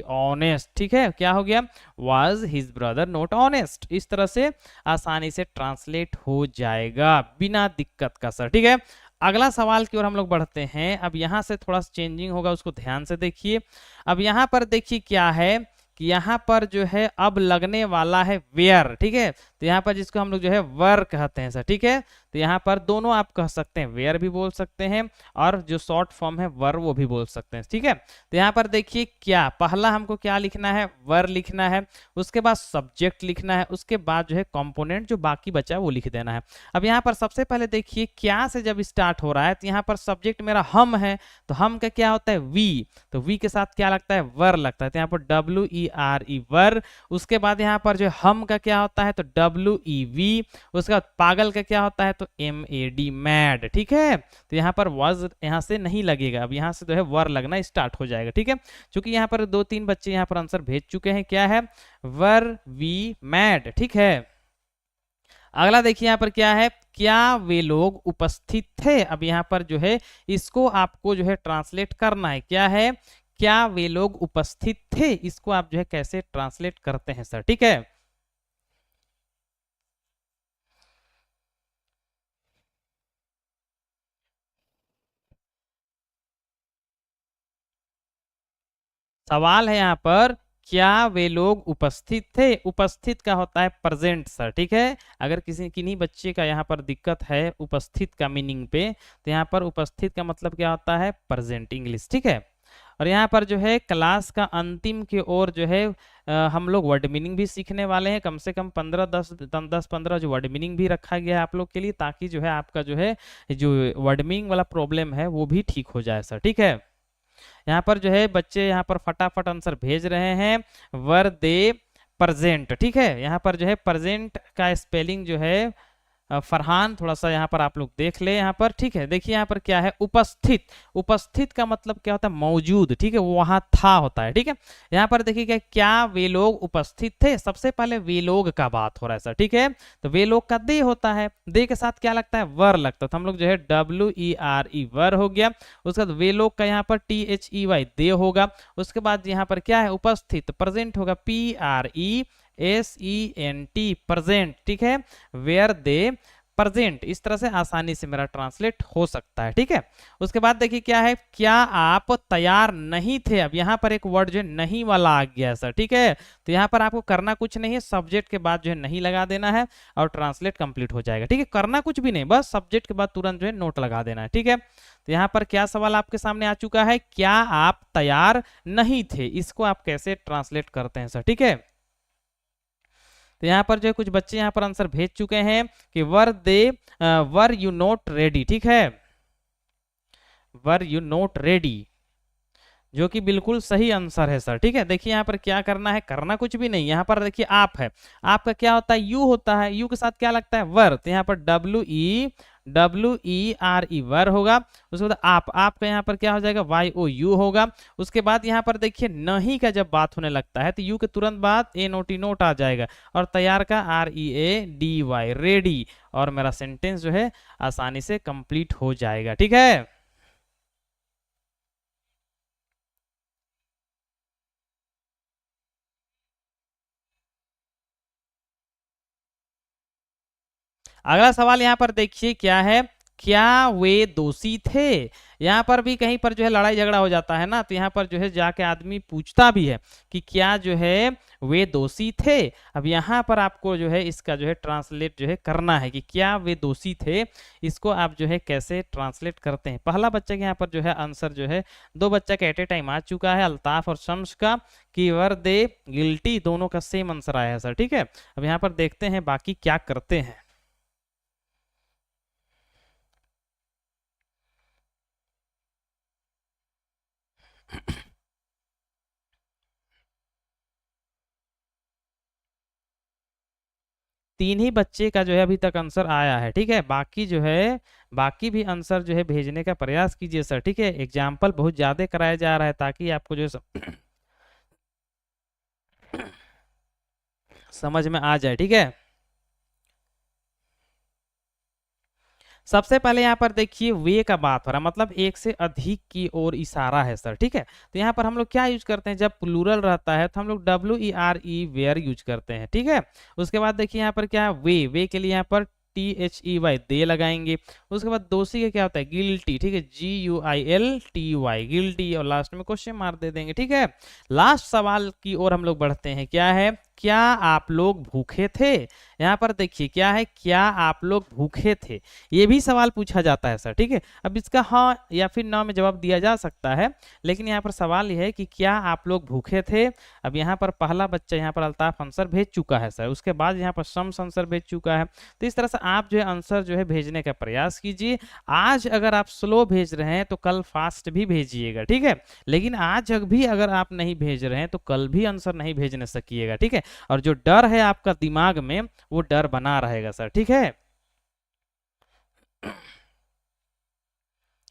ऑनेस्ट, ठीक है, क्या हो गया, was his brother not honest. इस तरह से आसानी से ट्रांसलेट हो जाएगा बिना दिक्कत का सर, ठीक है। अगला सवाल की ओर हम लोग बढ़ते हैं। अब यहाँ से थोड़ा चेंजिंग होगा, उसको ध्यान से देखिए। अब यहाँ पर देखिए क्या है कि यहाँ पर जो है अब लगने वाला है वेयर, ठीक है, तो यहाँ पर जिसको हम लोग जो है वर कहते हैं सर, ठीक है। तो यहाँ पर दोनों आप कह सकते हैं, वेयर भी बोल सकते हैं और जो शॉर्ट फॉर्म है वर वो भी बोल सकते हैं, ठीक है। तो यहाँ पर देखिए क्या, पहला हमको क्या लिखना है, वर लिखना है, उसके बाद सब्जेक्ट लिखना है, उसके बाद जो है कंपोनेंट जो बाकी बचा है वो लिख देना है। अब यहाँ पर सबसे पहले देखिए क्या से जब स्टार्ट हो रहा है तो यहाँ पर सब्जेक्ट मेरा हम है, तो हम का क्या होता है, वी, तो वी के साथ क्या लगता है, वर लगता है, तो यहाँ पर WERE, वर। उसके बाद यहाँ पर जो हम का क्या होता है, तो WEV। उसके बाद पागल का क्या होता है, तो MAD, मैड, ठीक है। तो यहाँ पर वाज यहाँ से नहीं लगेगा, अब यहाँ से जो है वर लगना स्टार्ट हो जाएगा, ठीक है। क्योंकि यहाँ पर 2-3 बच्चे यहाँ पर आंसर भेज चुके हैं, क्या है, वर वी मैड, ठीक है। अगला देखिए यहाँ पर क्या है, क्या वे लोग उपस्थित थे। अब यहाँ पर जो है इसको आपको जो है ट्रांसलेट करना है, क्या है, क्या वे लोग उपस्थित थे, इसको आप जो है कैसे ट्रांसलेट करते हैं सर, ठीक है। सवाल है यहाँ पर, क्या वे लोग उपस्थित थे, उपस्थित का होता है प्रेजेंट सर, ठीक है। अगर किसी किन्हीं बच्चे का यहाँ पर दिक्कत है उपस्थित का मीनिंग पे, तो यहाँ पर उपस्थित का मतलब क्या होता है, प्रेजेंट इंग्लिश, ठीक है। और यहाँ पर जो है क्लास का अंतिम की ओर जो है हम लोग वर्ड मीनिंग भी सीखने वाले हैं, कम से कम 10-15 जो वर्ड मीनिंग भी रखा गया है आप लोग के लिए, ताकि जो है आपका जो है जो वर्ड मीनिंग वाला प्रॉब्लम है वो भी ठीक हो जाए सर, ठीक है। यहाँ पर जो है बच्चे यहाँ पर फटाफट आंसर भेज रहे हैं, वर दे प्रेजेंट, ठीक है। यहाँ पर जो है प्रेजेंट का स्पेलिंग जो है फरहान थोड़ा सा यहाँ पर आप लोग देख ले यहाँ पर, ठीक है। देखिए यहाँ पर क्या है, उपस्थित, उपस्थित का मतलब क्या होता है, मौजूद, ठीक है, वहां था होता है, ठीक है। यहाँ पर देखिए क्या वे लोग उपस्थित थे, सबसे पहले वे लोग का बात हो रहा है सर, ठीक है। तो वे लोग का दे होता है, दे के साथ क्या लगता है, वर लगता है, तो हम लोग जो है WERE, वर हो गया। उसके बाद वे लोग का यहाँ पर THEY, दे होगा। उसके बाद यहाँ पर क्या है, उपस्थित, प्रेजेंट होगा, PRESENT, प्रेजेंट, ठीक है, वेयर दे प्रेजेंट। इस तरह से आसानी से मेरा ट्रांसलेट हो सकता है, ठीक है। उसके बाद देखिए क्या है, क्या आप तैयार नहीं थे। अब यहाँ पर एक वर्ड जो है नहीं वाला आ गया है सर, ठीक है। तो यहाँ पर आपको करना कुछ नहीं है, सब्जेक्ट के बाद जो है नहीं लगा देना है और ट्रांसलेट कंप्लीट हो जाएगा, ठीक है। करना कुछ भी नहीं, बस सब्जेक्ट के बाद तुरंत जो है नोट लगा देना है, ठीक है। तो यहाँ पर क्या सवाल आपके सामने आ चुका है, क्या आप तैयार नहीं थे, इसको आप कैसे ट्रांसलेट करते हैं सर, ठीक है। तो यहाँ पर जो है कुछ बच्चे यहाँ पर आंसर भेज चुके हैं कि वर यू नॉट रेडी, ठीक है, वर यू नॉट रेडी, जो कि बिल्कुल सही आंसर है सर, ठीक है। देखिए यहाँ पर क्या करना है, करना कुछ भी नहीं, यहाँ पर देखिए आप है, आपका क्या होता है, यू होता है, यू के साथ क्या लगता है, वर, तो यहाँ पर WERE वर होगा। उसके बाद आप का यहाँ पर क्या हो जाएगा, YOU होगा। उसके बाद यहाँ पर देखिए नहीं का जब बात होने लगता है तो यू के तुरंत बाद NOT नोट आ जाएगा, और तैयार का READY रेडी, और मेरा सेंटेंस जो है आसानी से कंप्लीट हो जाएगा। ठीक है, अगला सवाल यहाँ पर देखिए क्या है, क्या वे दोषी थे। यहाँ पर भी कहीं पर जो है लड़ाई झगड़ा हो जाता है ना, तो यहाँ पर जो है जाके आदमी पूछता भी है कि क्या जो है वे दोषी थे। अब यहाँ पर आपको जो है इसका जो है ट्रांसलेट जो है करना है कि क्या वे दोषी थे, इसको आप जो है कैसे ट्रांसलेट करते हैं। पहला बच्चा के यहाँ पर जो है आंसर जो है, दो बच्चा का एट ए टाइम आ चुका है, अल्ताफ और शम्स का, कि वर दे गिल्टी, दोनों का सेम आंसर आया है सर। ठीक है, अब यहाँ पर देखते हैं बाकी क्या करते हैं। तीन ही बच्चे का जो है अभी तक आंसर आया है। ठीक है, बाकी जो है बाकी भी आंसर जो है भेजने का प्रयास कीजिए सर। ठीक है, एग्जाम्पल बहुत ज्यादा कराया जा रहा है ताकि आपको जो है समझ में आ जाए। ठीक है, सबसे पहले यहाँ पर देखिए वे का बात हो रहा है, मतलब एक से अधिक की ओर इशारा है सर। ठीक है, तो यहाँ पर हम लोग क्या यूज करते हैं, जब प्लूरल रहता है तो हम लोग WERE वेयर यूज करते हैं। ठीक है, उसके बाद देखिए यहाँ पर क्या है, वे के लिए यहाँ पर THEY दे लगाएंगे। उसके बाद दोषी का क्या होता है, गिल्टी। ठीक है, GUILTY गिल्टी, और लास्ट में क्वेश्चन मार्क दे देंगे। ठीक है, लास्ट सवाल की ओर हम लोग बढ़ते हैं, क्या है, क्या आप लोग भूखे थे। यहाँ पर देखिए क्या है, क्या आप लोग भूखे थे, ये भी सवाल पूछा जाता है सर। ठीक है, अब इसका हाँ या फिर ना में जवाब दिया जा सकता है, लेकिन यहाँ पर सवाल यह है कि क्या आप लोग भूखे थे। अब यहाँ पर पहला बच्चा यहाँ पर अल्ताफ आंसर भेज चुका है सर, उसके बाद यहाँ पर शम्स आंसर भेज चुका है। तो इस तरह से आप जो है आंसर जो है भेजने का प्रयास कीजिए। आज अगर आप स्लो भेज रहे हैं तो कल फास्ट भी भेजिएगा। ठीक है, लेकिन आज भी अगर आप नहीं भेज रहे हैं तो कल भी आंसर नहीं भेजने सकिएगा। ठीक है, और जो डर है आपका दिमाग में वो डर बना रहेगा सर। ठीक है,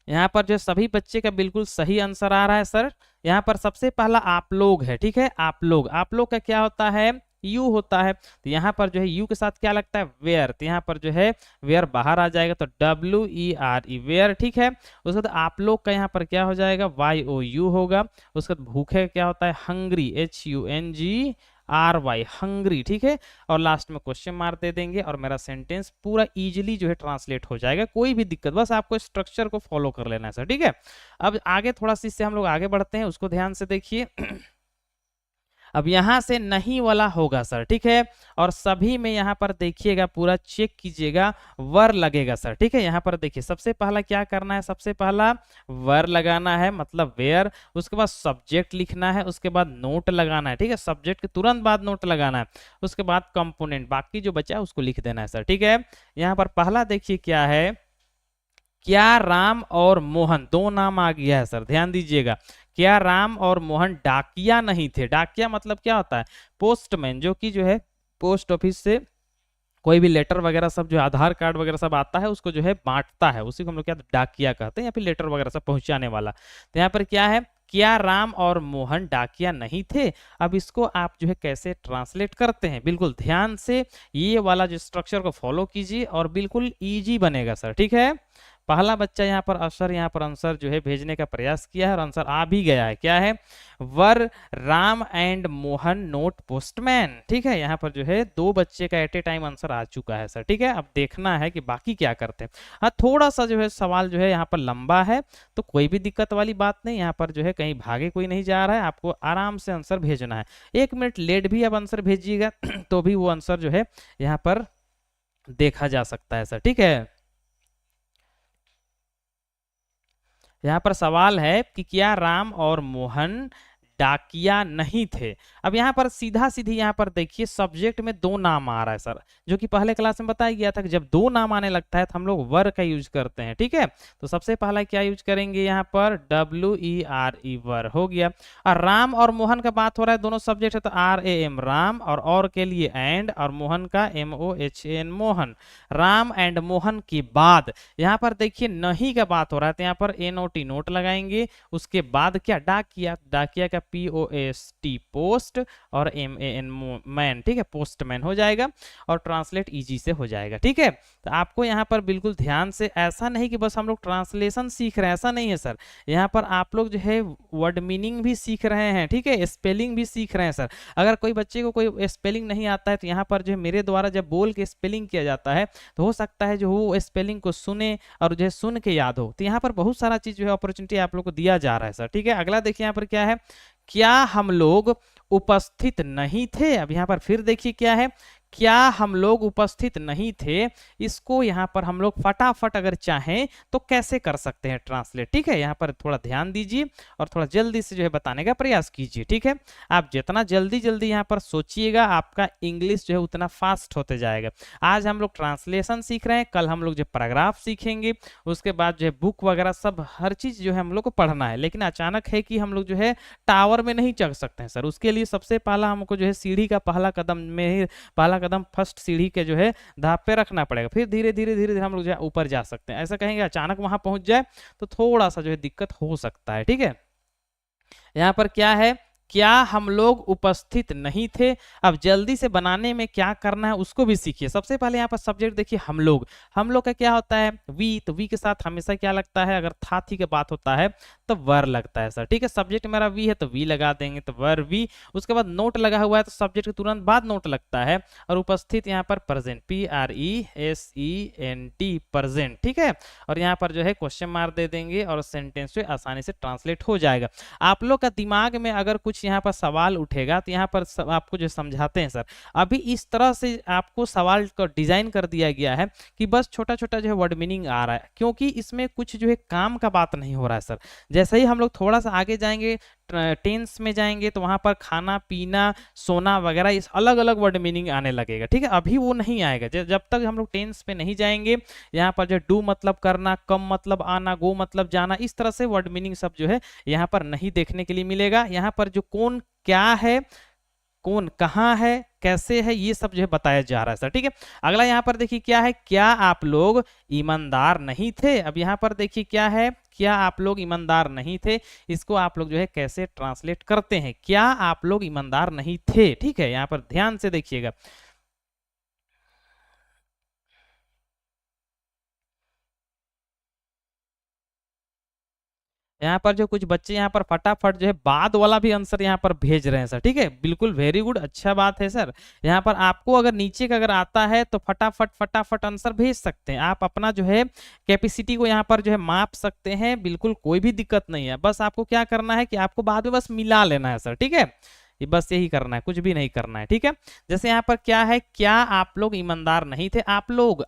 यहाँ पर जो सभी बच्चे का बिल्कुल सही आंसर आ रहा है सर। यहाँ पर सबसे पहला आप लोग है। ठीक है, आप लोग का क्या होता है, यू होता है, तो यहाँ पर जो है यू के साथ क्या लगता है, वेयर, तो यहाँ पर जो है वेयर बाहर आ जाएगा, तो WERE वेयर। ठीक है, उसके बाद आप लोग का यहाँ पर क्या हो जाएगा, YOU होगा। उसके बाद भूखे क्या होता है, हंग्री, HUNGRY हंग्री। ठीक है, और लास्ट में क्वेश्चन मार्क दे देंगे और मेरा सेंटेंस पूरा इजीली जो है ट्रांसलेट हो जाएगा। कोई भी दिक्कत, बस आपको स्ट्रक्चर को फॉलो कर लेना है सर। ठीक है, अब आगे थोड़ा सा इससे हम लोग आगे बढ़ते हैं, उसको ध्यान से देखिए। अब यहां से नहीं वाला होगा सर। ठीक है, और सभी में यहाँ पर देखिएगा, पूरा चेक कीजिएगा, वर लगेगा सर। ठीक है, यहाँ पर देखिए सबसे पहला क्या करना है, सबसे पहला वर लगाना है, मतलब वेयर। उसके बाद सब्जेक्ट लिखना है, उसके बाद नोट लगाना है। ठीक है, सब्जेक्ट के तुरंत बाद नोट लगाना है, उसके बाद कंपोनेंट, बाकी जो बचा है उसको लिख देना है सर। ठीक है, यहाँ पर पहला देखिए क्या है, क्या राम और मोहन, दो नाम आ गया है सर, ध्यान दीजिएगा। क्या राम और मोहन डाकिया नहीं थे। डाकिया मतलब क्या होता है, पोस्टमैन, जो कि जो है पोस्ट ऑफिस से कोई भी लेटर वगैरह सब जो आधार कार्ड वगैरह सब आता है उसको जो है बांटता है, उसी को हम लोग क्या डाकिया कहते हैं, या फिर लेटर वगैरह सब पहुंचाने वाला। तो यहाँ पर क्या है, क्या राम और मोहन डाकिया नहीं थे। अब इसको आप जो है कैसे ट्रांसलेट करते हैं, बिल्कुल ध्यान से ये वाला जो स्ट्रक्चर को फॉलो कीजिए और बिल्कुल इजी बनेगा सर। ठीक है, पहला बच्चा यहाँ पर अवसर यहाँ पर आंसर जो है भेजने का प्रयास किया है और आंसर आ भी गया है। क्या है, were Ram and Mohan not postman. ठीक है, यहाँ पर जो है दो बच्चे का एट ए टाइम आंसर आ चुका है सर। ठीक है, अब देखना है कि बाकी क्या करते हैं। हाँ, थोड़ा सा जो है सवाल जो है यहाँ पर लंबा है, तो कोई भी दिक्कत वाली बात नहीं, यहाँ पर जो है कहीं भागे कोई नहीं जा रहा है, आपको आराम से आंसर भेजना है। 1 मिनट लेट भी आप आंसर भेजिएगा तो भी वो आंसर जो है यहाँ पर देखा जा सकता है सर। ठीक है, यहाँ पर सवाल है कि क्या राम और मोहन डाकिया नहीं थे। अब यहाँ पर सीधा सीधी यहाँ पर देखिए सब्जेक्ट में दो नाम आ रहा है सर, जो कि पहले क्लास में बताया गया था कि जब दो नाम आने लगता है तो हम लोग वर का यूज करते हैं, ठीक है। तो सबसे पहला क्या यूज करेंगे यहाँ पर, WERE, वर हो गया। और राम और मोहन का बात हो रहा है, दोनों सब्जेक्ट है तो RAM राम, और के लिए एंड, और मोहन का MOHN मोहन। राम एंड मोहन के बाद यहाँ पर देखिए नहीं का बात हो रहा है तो यहाँ पर NOT नोट लगाएंगे। उसके बाद क्या, डाकिया, डाकिया का POST पोस्ट, और MAN मैन, ठीक है, पोस्टमैन हो जाएगा, और ट्रांसलेट इजी से हो जाएगा, ठीक है। तो आपको यहाँ पर बिल्कुल ध्यान से, ऐसा नहीं कि बस हम लोग ट्रांसलेशन सीख रहे हैं, ऐसा नहीं है सर। यहाँ पर आप लोग जो है वर्ड मीनिंग भी सीख रहे हैं, ठीक है, स्पेलिंग भी सीख रहे हैं सर। अगर कोई बच्चे को कोई स्पेलिंग नहीं आता है तो यहाँ पर जो है मेरे द्वारा जब बोल के स्पेलिंग किया जाता है तो हो सकता है जो वो स्पेलिंग को सुने और जो है सुन के याद हो। तो यहाँ पर बहुत सारा चीज जो है अपॉर्चुनिटी आप लोग को दिया जा रहा है सर, ठीक है। अगला देखिए यहाँ पर क्या है, क्या हम लोग उपस्थित नहीं थे। अब यहाँ पर फिर देखिए क्या है, क्या हम लोग उपस्थित नहीं थे। इसको यहाँ पर हम लोग फटाफट अगर चाहें तो कैसे कर सकते हैं ट्रांसलेट, ठीक है। यहाँ पर थोड़ा ध्यान दीजिए और थोड़ा जल्दी से जो है बताने का प्रयास कीजिए, ठीक है। आप जितना जल्दी जल्दी यहाँ पर सोचिएगा आपका इंग्लिश जो है उतना फास्ट होते जाएगा। आज हम लोग ट्रांसलेशन सीख रहे हैं, कल हम लोग जो पैराग्राफ सीखेंगे, उसके बाद जो है बुक वगैरह सब हर चीज जो है हम लोग को पढ़ना है। लेकिन अचानक है कि हम लोग जो है टावर में नहीं चढ़ सकते हैं सर। उसके लिए सबसे पहला हमको जो है सीढ़ी का पहला कदम में ही, पहला कदम फर्स्ट सीढ़ी के जो है धाप पे रखना पड़ेगा, फिर धीरे धीरे धीरे धीरे हम लोग ऊपर जा सकते हैं। ऐसा कहेंगे अचानक वहां पहुंच जाए तो थोड़ा सा जो है दिक्कत हो सकता है, ठीक है। यहाँ पर क्या है, क्या हम लोग उपस्थित नहीं थे। अब जल्दी से बनाने में क्या करना है उसको भी सीखिए। सबसे पहले यहाँ पर सब्जेक्ट देखिए हम लोग, हम लोग का क्या होता है, वी, तो वी के साथ हमेशा क्या लगता है, अगर था थी की बात होता है तो वर लगता है सर, ठीक है। सब्जेक्ट मेरा वी है तो वी लगा देंगे, तो वर वी। उसके बाद नोट लगा हुआ है तो सब्जेक्ट के तुरंत बाद नोट लगता है। और उपस्थित यहाँ पर प्रेजेंट, PRESENT, प्रेजेंट, ठीक है। और यहाँ पर जो है क्वेश्चन मार्क दे देंगे और सेंटेंस से आसानी से ट्रांसलेट हो जाएगा। आप लोग का दिमाग में अगर कुछ यहाँ पर सवाल उठेगा तो यहाँ पर आपको जो समझाते हैं सर, अभी इस तरह से आपको सवाल को डिजाइन कर दिया गया है कि बस छोटा छोटा जो है वर्ड मीनिंग आ रहा है, क्योंकि इसमें कुछ जो है काम का बात नहीं हो रहा है सर। जैसे ही हम लोग थोड़ा सा आगे जाएंगे, टेंस में जाएंगे, तो वहां पर खाना पीना सोना वगैरह इस अलग अलग वर्ड मीनिंग आने लगेगा, ठीक है। अभी वो नहीं आएगा जब तक हम लोग टेंस पे नहीं जाएंगे। यहाँ पर जो डू मतलब करना, कम मतलब आना, गो मतलब जाना, इस तरह से वर्ड मीनिंग सब जो है यहाँ पर नहीं देखने के लिए मिलेगा। यहाँ पर जो कौन क्या है, कौन कहाँ है, कैसे है, ये सब जो है बताया जा रहा है सर, ठीक है। अगला यहाँ पर देखिए क्या है, क्या आप लोग ईमानदार नहीं थे। अब यहाँ पर देखिए क्या है, क्या आप लोग ईमानदार नहीं थे। इसको आप लोग जो है कैसे ट्रांसलेट करते हैं, क्या आप लोग ईमानदार नहीं थे, ठीक है। यहाँ पर ध्यान से देखिएगा। यहाँ पर जो कुछ बच्चे यहाँ पर फटाफट जो है बाद वाला भी आंसर यहाँ पर भेज रहे हैं सर, ठीक है। बिल्कुल वेरी गुड, अच्छा बात है सर। यहाँ पर आपको अगर नीचे का अगर आता है तो फटाफट फटाफट आंसर भेज सकते हैं। आप अपना जो है कैपेसिटी को यहाँ पर जो है माप सकते हैं, बिल्कुल कोई भी दिक्कत नहीं है। बस आपको क्या करना है कि आपको बाद में बस मिला लेना है सर, ठीक है। ये बस यही करना है, कुछ भी नहीं करना है, ठीक है। जैसे यहाँ पर क्या है, क्या आप लोग ईमानदार नहीं थे। आप लोग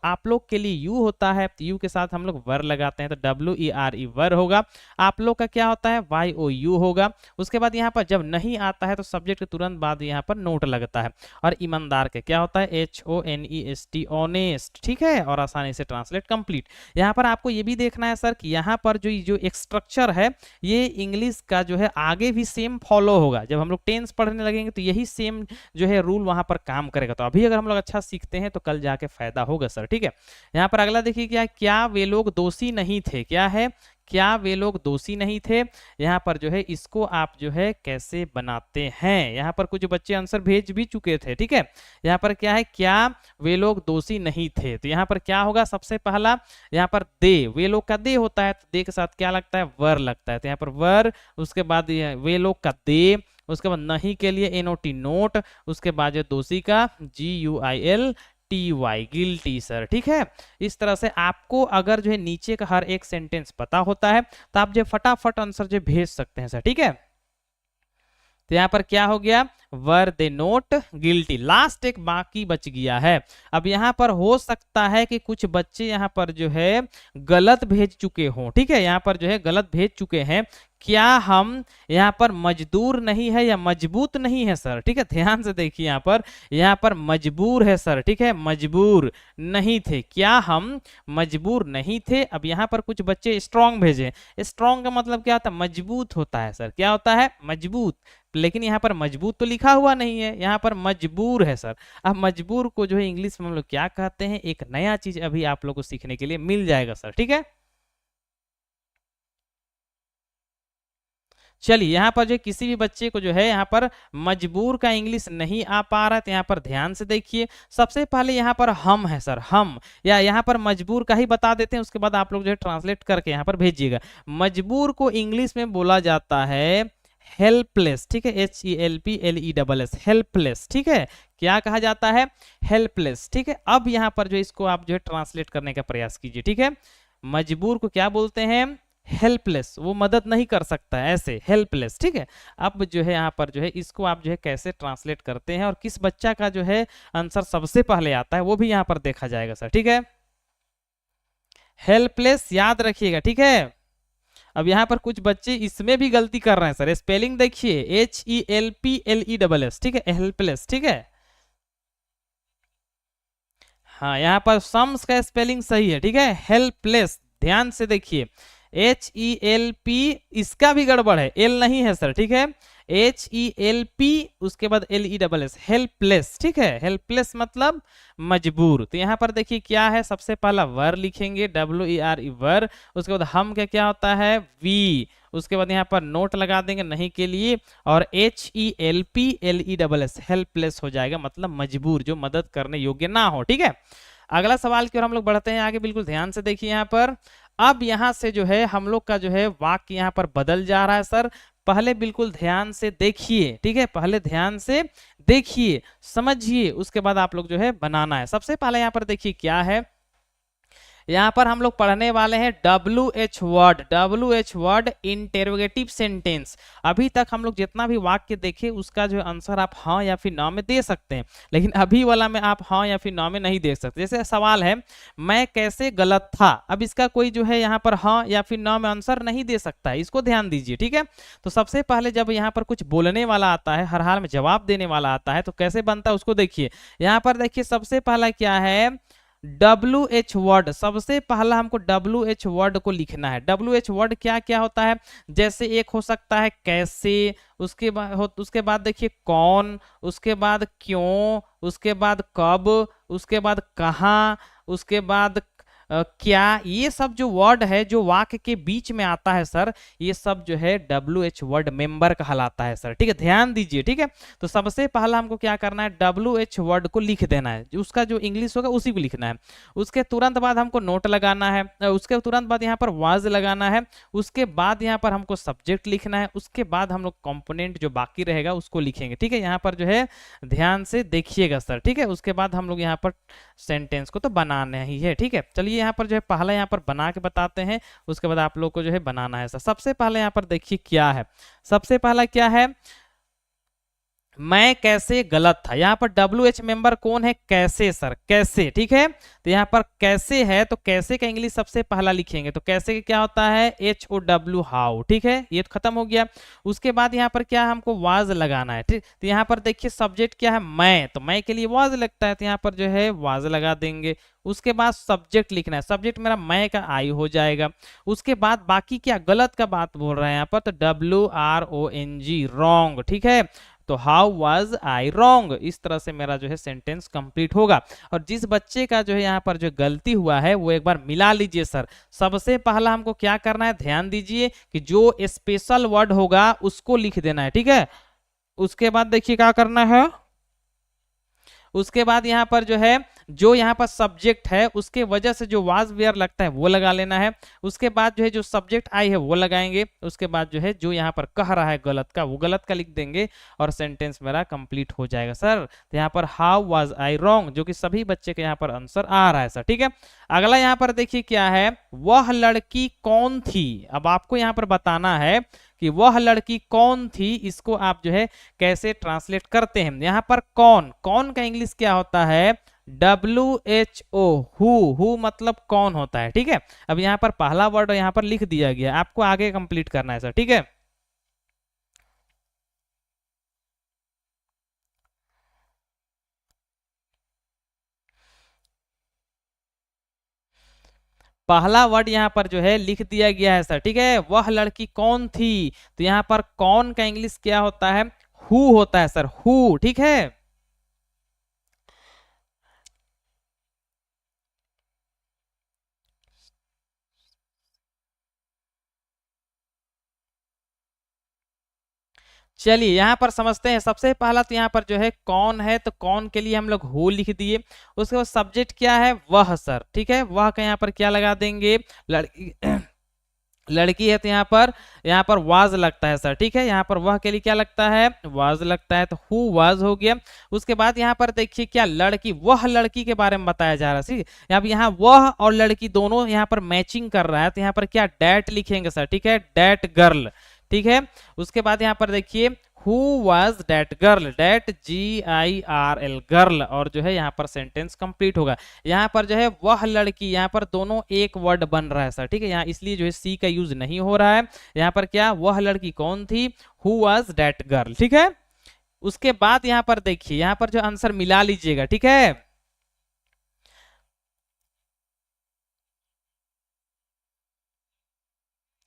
के लिए यू होता है, तो यू के साथ हम लोग वर लगाते हैं, तो WERE वर होगा। आप लोग का क्या होता है, YOU होगा। उसके बाद यहाँ पर जब नहीं आता है तो सब्जेक्ट के तुरंत बाद यहाँ पर नोट लगता है। और ईमानदार के क्या होता है, HONEST, ऑनेस्ट, ठीक है। और आसानी से ट्रांसलेट कंप्लीट। यहाँ पर आपको ये भी देखना है सर कि यहाँ पर जो एक स्ट्रक्चर है ये इंग्लिश का जो है आगे भी सेम फॉलो होगा। जब हम लोग टेंस पढ़ने लगेंगे तो यही सेम जो है रूल वहां पर काम करेगा। तो अभी अगर हम लोग अच्छा सीखते हैं तो कल जाके फायदा होगा सर, ठीक है। यहाँ पर अगला देखिए क्या वे लोग दोषी नहीं थे। क्या है, क्या वे लोग दोषी नहीं थे। यहाँ पर जो है इसको आप जो है कैसे बनाते हैं, यहाँ पर कुछ बच्चे आंसर भेज भी चुके थे, ठीक है। यहाँ पर क्या है, क्या वे लोग दोषी नहीं थे, तो यहाँ पर क्या होगा, सबसे पहला यहाँ पर दे, वे लोग का दे होता है, तो दे के साथ क्या लगता है, वर लगता है, तो यहाँ पर वर। उसके बाद वे लोग का दे, उसके बाद नहीं के लिए NOT नोट, उसके बाद जो दोषी का GUILTY, गिल्टी सर, ठीक है। इस तरह से आपको अगर जो है नीचे का हर एक सेंटेंस पता होता है तो आप जो फटाफट आंसर जो भेज सकते हैं सर, ठीक है। तो यहाँ पर क्या हो गया, वर दे नोट गिल्टी। लास्ट एक बाकी बच गया है। अब यहाँ पर हो सकता है कि कुछ बच्चे यहाँ पर जो है गलत भेज चुके हों, ठीक है, यहाँ पर जो है गलत भेज चुके हैं। क्या हम यहाँ पर मजदूर नहीं है या मजबूत नहीं है सर, ठीक है, ध्यान से देखिए यहाँ पर मजबूर है सर, ठीक है, मजबूर नहीं थे। क्या हम मजबूर नहीं थे। अब यहाँ पर कुछ बच्चे स्ट्रांग भेजे। स्ट्रांग का मतलब क्या होता है, मजबूत होता है सर, क्या होता है, मजबूत। लेकिन यहाँ पर मजबूत तो लिखा हुआ नहीं है, यहाँ पर मजबूर है सर। अब मजबूर को जो है इंग्लिश में हम लोग क्या कहते हैं, एक नया चीज अभी आप लोग को सीखने के लिए मिल जाएगा सर, ठीक है। चलिए यहाँ पर जो किसी भी बच्चे को जो है यहाँ पर मजबूर का इंग्लिश नहीं आ पा रहा है, तो यहाँ पर ध्यान से देखिए। सबसे पहले यहाँ पर हम है सर, हम, या यहाँ पर मजबूर का ही बता देते हैं, उसके बाद आप लोग जो है ट्रांसलेट करके यहाँ पर भेजिएगा। मजबूर को इंग्लिश में बोला जाता है हेल्पलेस, ठीक है, HELPLESS, हेल्पलेस, ठीक है। क्या कहा जाता है, हेल्पलेस, ठीक है। अब यहाँ पर जो इसको आप जो है ट्रांसलेट करने का प्रयास कीजिए, ठीक है। मजबूर को क्या बोलते हैं, हेल्पलेस, वो मदद नहीं कर सकता है, ऐसे हेल्पलेस, ठीक है। अब जो है यहाँ पर जो है इसको आप जो है कैसे ट्रांसलेट करते हैं और किस बच्चा का जो है आंसर सबसे पहले आता है वो भी यहाँ पर देखा जाएगा सर, ठीक है। हेल्पलेस याद रखिएगा, ठीक है। अब यहाँ पर कुछ बच्चे इसमें भी गलती कर रहे हैं सर, स्पेलिंग देखिए, HELPLESS, ठीक है, हेल्पलेस, ठीक है। हाँ, यहाँ पर सम्स का स्पेलिंग सही है, ठीक है, हेल्पलेस, ध्यान से देखिए। HELP इसका भी गड़बड़ है, एल नहीं है सर, ठीक है, HELP उसके बाद LESS, हेल्पलेस, ठीक है। हेल्पलेस मतलब मजबूर। तो यहाँ पर देखिए क्या है, सबसे पहला वर लिखेंगे, WER वर, उसके बाद हम क्या होता है, वी, उसके बाद यहाँ पर नोट लगा देंगे नहीं के लिए, और HELPLESS, हेल्पलेस हो जाएगा, मतलब मजबूर, जो मदद करने योग्य ना हो, ठीक है। अगला सवाल की ओर हम लोग बढ़ते हैं आगे, बिल्कुल ध्यान से देखिए यहाँ पर। अब यहाँ से जो है हम लोग का जो है वाक्य यहाँ पर बदल जा रहा है सर। पहले बिल्कुल ध्यान से देखिए, ठीक है, पहले ध्यान से देखिए, समझिए, उसके बाद आप लोग जो है बनाना है। सबसे पहले यहाँ पर देखिए क्या है, यहाँ पर हम लोग पढ़ने वाले हैं WH वर्ड इंटेरोगेटिव सेंटेंस। अभी तक हम लोग जितना भी वाक्य देखे उसका जो आंसर आप हाँ या फिर ना में दे सकते हैं, लेकिन अभी वाला में आप हाँ या फिर ना में नहीं दे सकते। जैसे सवाल है, मैं कैसे गलत था, अब इसका कोई जो है यहाँ पर हाँ या फिर ना में आंसर नहीं दे सकता है, इसको ध्यान दीजिए, ठीक है। तो सबसे पहले जब यहाँ पर कुछ बोलने वाला आता है, हर हाल में जवाब देने वाला आता है, तो कैसे बनता है उसको देखिए। यहाँ पर देखिए सबसे पहला क्या है, WH वर्ड, सबसे पहला हमको WH वर्ड को लिखना है। WH वर्ड क्या क्या होता है, जैसे एक हो सकता है कैसे, उसके बाद देखिए कौन, उसके बाद क्यों, उसके बाद कब, उसके बाद कहाँ, उसके बाद क्या, ये सब जो वर्ड है जो वाक्य के बीच में आता है सर, ये सब जो है WH वर्ड मेंबर कहलाता है सर, ठीक है, ध्यान दीजिए, ठीक है। तो सबसे पहला हमको क्या करना है, WH वर्ड को लिख देना है, उसका जो इंग्लिश होगा उसी को लिखना है। उसके तुरंत बाद हमको नोट लगाना है, उसके तुरंत बाद यहाँ पर वाज लगाना है, उसके बाद यहाँ पर हमको सब्जेक्ट लिखना है, उसके बाद हम लोग कंपोनेंट जो बाकी रहेगा उसको लिखेंगे, ठीक है। यहाँ पर जो है ध्यान से देखिएगा सर, ठीक है। उसके बाद हम लोग यहाँ पर सेंटेंस को तो बनाना ही है, ठीक है। चलिए यहाँ पर जो है पहला यहाँ पर बना के बताते हैं, उसके बाद आप लोग को जो है बनाना है सर। सबसे पहले यहाँ पर देखिए क्या है, सबसे पहला क्या है, मैं कैसे गलत था। यहाँ पर WH मेंबर कौन है, कैसे सर, कैसे, ठीक है। तो यहाँ पर कैसे है, तो कैसे का इंग्लिश सबसे पहला लिखेंगे, तो कैसे का क्या होता है, HOW हाउ, ठीक है, ये तो खत्म हो गया। उसके बाद यहाँ पर क्या हमको वाज लगाना है, ठीक। तो यहाँ पर देखिए सब्जेक्ट क्या है, मैं, तो मैं के लिए वाज लगता है, तो यहाँ पर जो है वाज लगा देंगे। उसके बाद सब्जेक्ट लिखना है, सब्जेक्ट मेरा मैं का आई हो जाएगा। उसके बाद बाकी क्या गलत का बात बोल रहे हैं यहाँ पर, तो WRONG रॉन्ग, ठीक है। तो हाउ वाज आई रॉन्ग, इस तरह से मेरा जो है सेंटेंस कंप्लीट होगा। और जिस बच्चे का जो है यहाँ पर जो गलती हुआ है वो एक बार मिला लीजिए सर। सबसे पहला हमको क्या करना है, ध्यान दीजिए कि जो स्पेशल वर्ड होगा उसको लिख देना है, ठीक है। उसके बाद देखिए क्या करना है, उसके बाद यहाँ पर जो है जो यहाँ पर सब्जेक्ट है उसके वजह से जो वाज वेयर लगता है वो लगा लेना है। उसके बाद जो है जो सब्जेक्ट आई है वो लगाएंगे। उसके बाद जो है जो यहाँ पर कह रहा है गलत का वो गलत का लिख देंगे और सेंटेंस मेरा कंप्लीट हो जाएगा सर। तो यहाँ पर हाउ वाज आई रॉन्ग, जो कि सभी बच्चे के यहाँ पर आंसर आ रहा है सर। ठीक है, अगला यहाँ पर देखिए क्या है, वह लड़की कौन थी। अब आपको यहाँ पर बताना है कि वह लड़की कौन थी, इसको आप जो है कैसे ट्रांसलेट करते हैं। यहाँ पर कौन, कौन का इंग्लिश क्या होता है, WHO, हु मतलब कौन होता है। ठीक है, अब यहाँ पर पहला वर्ड यहाँ पर लिख दिया गया, आपको आगे कंप्लीट करना है सर। ठीक है, पहला वर्ड यहाँ पर जो है लिख दिया गया है सर। ठीक है, वह लड़की कौन थी, तो यहाँ पर कौन का इंग्लिश क्या होता है, हु होता है सर, हु। ठीक है, चलिए यहाँ पर समझते हैं। सबसे पहला तो यहाँ पर जो है कौन है, तो कौन के लिए हम लोग हु लिख दिए। उसके बाद सब्जेक्ट क्या है, वह सर। ठीक है, वह का यहाँ पर क्या लगा देंगे, लड़की लड़की है तो यहाँ पर वाज लगता है सर। ठीक है, यहाँ पर वह के लिए क्या लगता है, वाज लगता है, तो हु वाज हो गया। उसके बाद यहाँ पर देखिए क्या, लड़की, वह लड़की के बारे में बताया जा रहा है। ठीक, अब यहाँ वह और लड़की दोनों यहाँ पर मैचिंग कर रहा है, तो यहाँ पर क्या डैट लिखेंगे सर। ठीक है, डैट गर्ल। ठीक है, उसके बाद यहाँ पर देखिए who was that girl, that GIRL girl, और जो है यहाँ पर सेंटेंस कंप्लीट होगा। यहाँ पर जो है वह लड़की, यहाँ पर दोनों एक वर्ड बन रहा है सर। ठीक है, यहाँ इसलिए जो है सी का यूज नहीं हो रहा है। यहाँ पर क्या, वह लड़की कौन थी, हु वाज डैट गर्ल। ठीक है, उसके बाद यहाँ पर देखिए, यहाँ पर जो आंसर मिला लीजिएगा। ठीक है,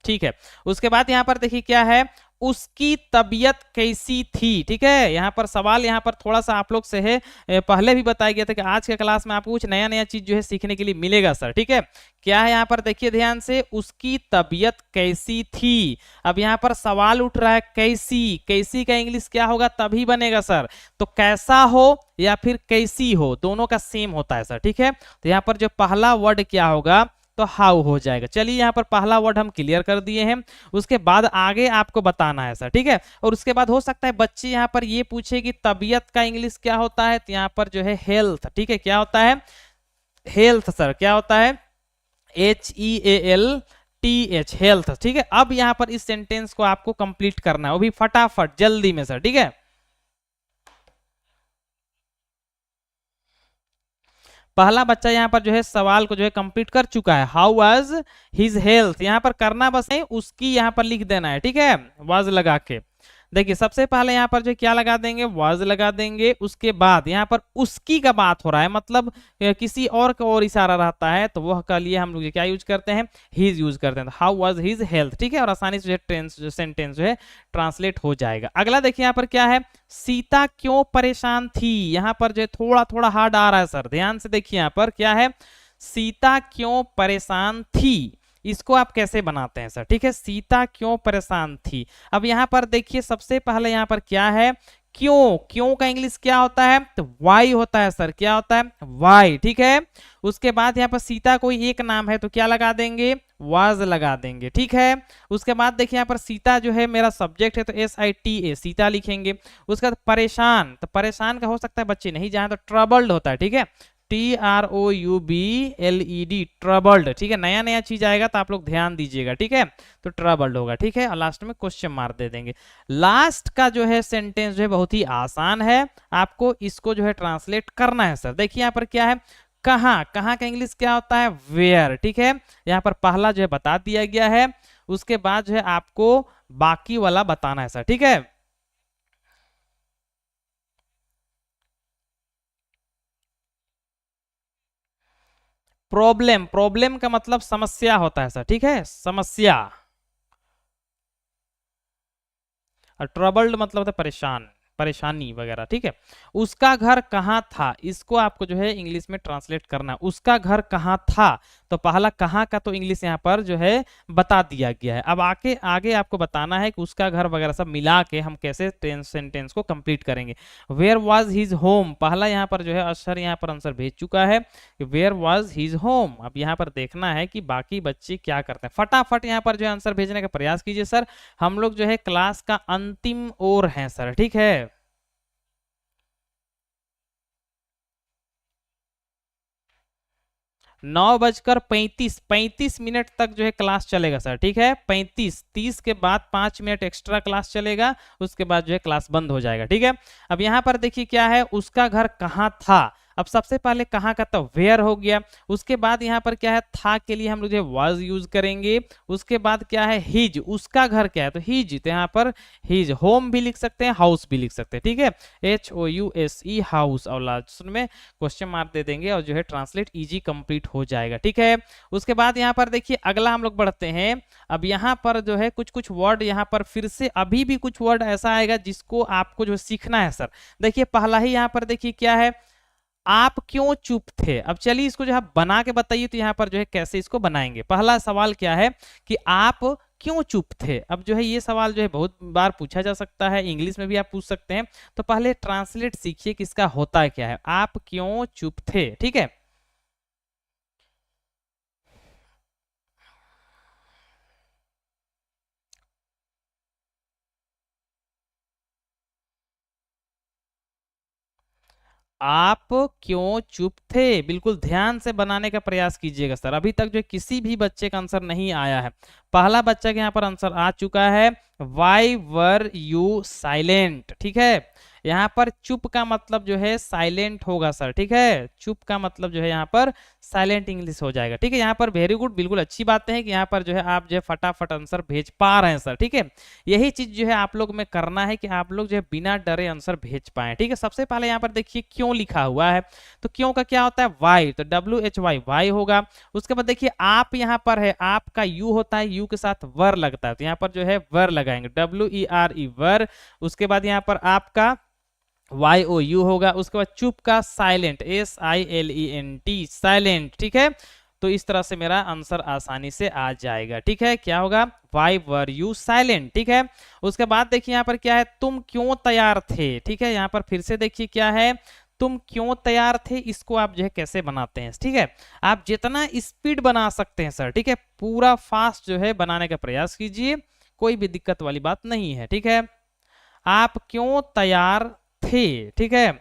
ठीक है, उसके बाद यहाँ पर देखिए क्या है, उसकी तबीयत कैसी थी। ठीक है, यहाँ पर सवाल यहाँ पर थोड़ा सा आप लोग से है, पहले भी बताया गया था कि आज के क्लास में आपको कुछ नया नया चीज जो है सीखने के लिए मिलेगा सर। ठीक है, क्या है यहाँ पर देखिए ध्यान से, उसकी तबीयत कैसी थी। अब यहाँ पर सवाल उठ रहा है कैसी, कैसी का इंग्लिश क्या होगा, तभी बनेगा सर। तो कैसा हो या फिर कैसी हो, दोनों का सेम होता है सर। ठीक है, तो यहाँ पर जो पहला वर्ड क्या होगा, तो हाउ हो जाएगा। चलिए यहाँ पर पहला वर्ड हम क्लियर कर दिए हैं। उसके बाद आगे आपको बताना है सर। ठीक है, और उसके बाद हो सकता है बच्चे यहाँ पर ये पूछे कि तबीयत का इंग्लिश क्या होता है, तो यहाँ पर जो है हेल्थ। ठीक है, क्या होता है, हेल्थ सर। क्या होता है, HEALTH, हेल्थ। ठीक है, अब यहाँ पर इस सेंटेंस को आपको कंप्लीट करना है, वो भी फटाफट जल्दी में सर। ठीक है, पहला बच्चा यहाँ पर जो है सवाल को जो है कंप्लीट कर चुका है, हाउ वाज हिज हेल्थ। यहाँ पर करना बस नहीं, उसकी यहाँ पर लिख देना है। ठीक है, वाज लगा के देखिए, सबसे पहले यहाँ पर जो क्या लगा देंगे, वाज लगा देंगे। उसके बाद यहाँ पर उसकी का बात हो रहा है, मतलब किसी और का और इशारा रहता है, तो वह का लिए हम लोग क्या यूज करते हैं, हिज यूज करते हैं। How was his health. ठीक है, और आसानी से सेंटेंस जो है ट्रांसलेट हो जाएगा। अगला देखिए यहाँ पर क्या है, सीता क्यों परेशान थी। यहाँ पर जो थोड़ा थोड़ा हार्ड आ रहा है सर, ध्यान से देखिए। यहाँ पर क्या है, सीता क्यों परेशान थी, इसको आप कैसे बनाते हैं सर। ठीक है, सीता क्यों परेशान थी। अब यहाँ पर देखिए सबसे पहले यहाँ पर क्या है, क्यों, क्यों का इंग्लिश क्या होता है, तो वाई होता है सर। क्या होता है, वाई। ठीक है, उसके बाद यहाँ पर सीता कोई एक नाम है तो क्या लगा देंगे, वाज लगा देंगे। ठीक है, उसके बाद देखिए यहाँ पर सीता जो है मेरा सब्जेक्ट है, तो SITA सीता लिखेंगे। उसके बाद परेशान, तो परेशान का हो सकता है बच्चे नहीं जाए तो ट्रबल्ड होता है। ठीक है, TROUBLED, ट्रबल्ड। ठीक है, नया नया चीज आएगा तो आप लोग ध्यान दीजिएगा। ठीक है, तो ट्रबल्ड होगा। ठीक है, और लास्ट में क्वेश्चन मार्क दे देंगे। लास्ट का जो है सेंटेंस जो है बहुत ही आसान है, आपको इसको जो है ट्रांसलेट करना है सर। देखिए यहाँ पर क्या है, कहाँ, कहाँ का इंग्लिश क्या होता है, वेयर। ठीक है, यहाँ पर पहला जो है बता दिया गया है, उसके बाद जो है आपको बाकी वाला बताना है सर। ठीक है, प्रॉब्लम, प्रॉब्लम का मतलब समस्या होता है सर। ठीक है, समस्या, और ट्रबल्ड मतलब होता है परेशान, परेशानी वगैरह, ठीक है। उसका घर कहाँ था, इसको आपको जो है इंग्लिश में ट्रांसलेट करना। उसका घर कहाँ था, तो पहला कहाँ का तो इंग्लिश यहाँ पर जो है बता दिया गया है। अब आगे आगे आपको बताना है कि उसका घर वगैरह सब मिला के हम कैसे सेंटेंस को कंप्लीट करेंगे। वेयर वॉज हिज होम, पहला यहाँ पर जो है अक्षर यहाँ पर आंसर भेज चुका है कि वेयर वॉज हिज होम। अब यहाँ पर देखना है कि बाकी बच्चे क्या करते हैं। फटाफट यहाँ पर जो है आंसर भेजने का प्रयास कीजिए सर, हम लोग जो है क्लास का अंतिम ओर हैं सर, ठीक है। 9:35 तक जो है क्लास चलेगा सर, ठीक है। 35 के बाद 5 मिनट एक्स्ट्रा क्लास चलेगा, उसके बाद जो है क्लास बंद हो जाएगा, ठीक है। अब यहाँ पर देखिए क्या है, उसका घर कहाँ था। अब सबसे पहले कहाँ का तो वेयर हो गया, उसके बाद यहाँ पर क्या है, था के लिए हम लोग जो वाज यूज करेंगे। उसके बाद क्या है, हिज, उसका घर क्या है तो हिज, तो यहाँ पर हिज। होम भी लिख सकते हैं, हाउस भी लिख सकते हैं, ठीक है। HOUSE हाउस, और लास्ट में क्वेश्चन मार्क दे देंगे और जो है ट्रांसलेट इजी कंप्लीट हो जाएगा, ठीक है। उसके बाद यहाँ पर देखिए अगला हम लोग बढ़ते हैं। अब यहाँ पर जो है कुछ कुछ वर्ड यहाँ पर फिर से अभी भी कुछ वर्ड ऐसा आएगा जिसको आपको जो सीखना है सर। देखिए पहला ही यहाँ पर देखिए क्या है, आप क्यों चुप थे। अब चलिए इसको जो है बना के बताइए, तो यहाँ पर जो है कैसे इसको बनाएंगे। पहला सवाल क्या है कि आप क्यों चुप थे। अब जो है ये सवाल जो है बहुत बार पूछा जा सकता है, इंग्लिश में भी आप पूछ सकते हैं। तो पहले ट्रांसलेट सीखिए कि इसका होता क्या है, आप क्यों चुप थे, ठीक है। आप क्यों चुप थे, बिल्कुल ध्यान से बनाने का प्रयास कीजिएगा सर। अभी तक जो किसी भी बच्चे का आंसर नहीं आया है। पहला बच्चा के यहाँ पर आंसर आ चुका है, वाई वर यू साइलेंट, ठीक है। यहाँ पर चुप का मतलब जो है साइलेंट होगा सर, ठीक है। चुप का मतलब जो है यहाँ पर साइलेंट इंग्लिश हो जाएगा, ठीक है। यहाँ पर वेरी गुड, बिल्कुल अच्छी बात है कि यहाँ पर जो है आप जो है फटाफट आंसर भेज पा रहे हैं सर, ठीक है। यही चीज जो है आप लोग में करना है कि आप लोग जो है बिना डरे आंसर भेज पाए, ठीक है। सबसे पहले यहाँ पर देखिए क्यों लिखा हुआ है, तो क्यों का क्या होता है, वाई, तो WHY वाई होगा। उसके बाद देखिए आप यहाँ पर है, आपका यू होता है, यू के साथ वर लगता है, तो यहाँ पर जो है वर लगाएंगे, WERE वर। उसके बाद यहाँ पर आपका YOU होगा। उसके बाद चुप का साइलेंट, SILENT साइलेंट, ठीक है। तो इस तरह से मेरा आंसर आसानी से आ जाएगा, ठीक है। क्या होगा, वाई वर यू साइलेंट, ठीक है। उसके बाद देखिए यहाँ पर क्या है, तुम क्यों तैयार थे, ठीक है। यहाँ पर फिर से देखिए क्या है, तुम क्यों तैयार थे। इसको आप जो है कैसे बनाते हैं, ठीक है। आप जितना स्पीड बना सकते हैं सर, ठीक है, पूरा फास्ट जो है बनाने का प्रयास कीजिए, कोई भी दिक्कत वाली बात नहीं है, ठीक है। आप क्यों तैयार थे, ठीक है।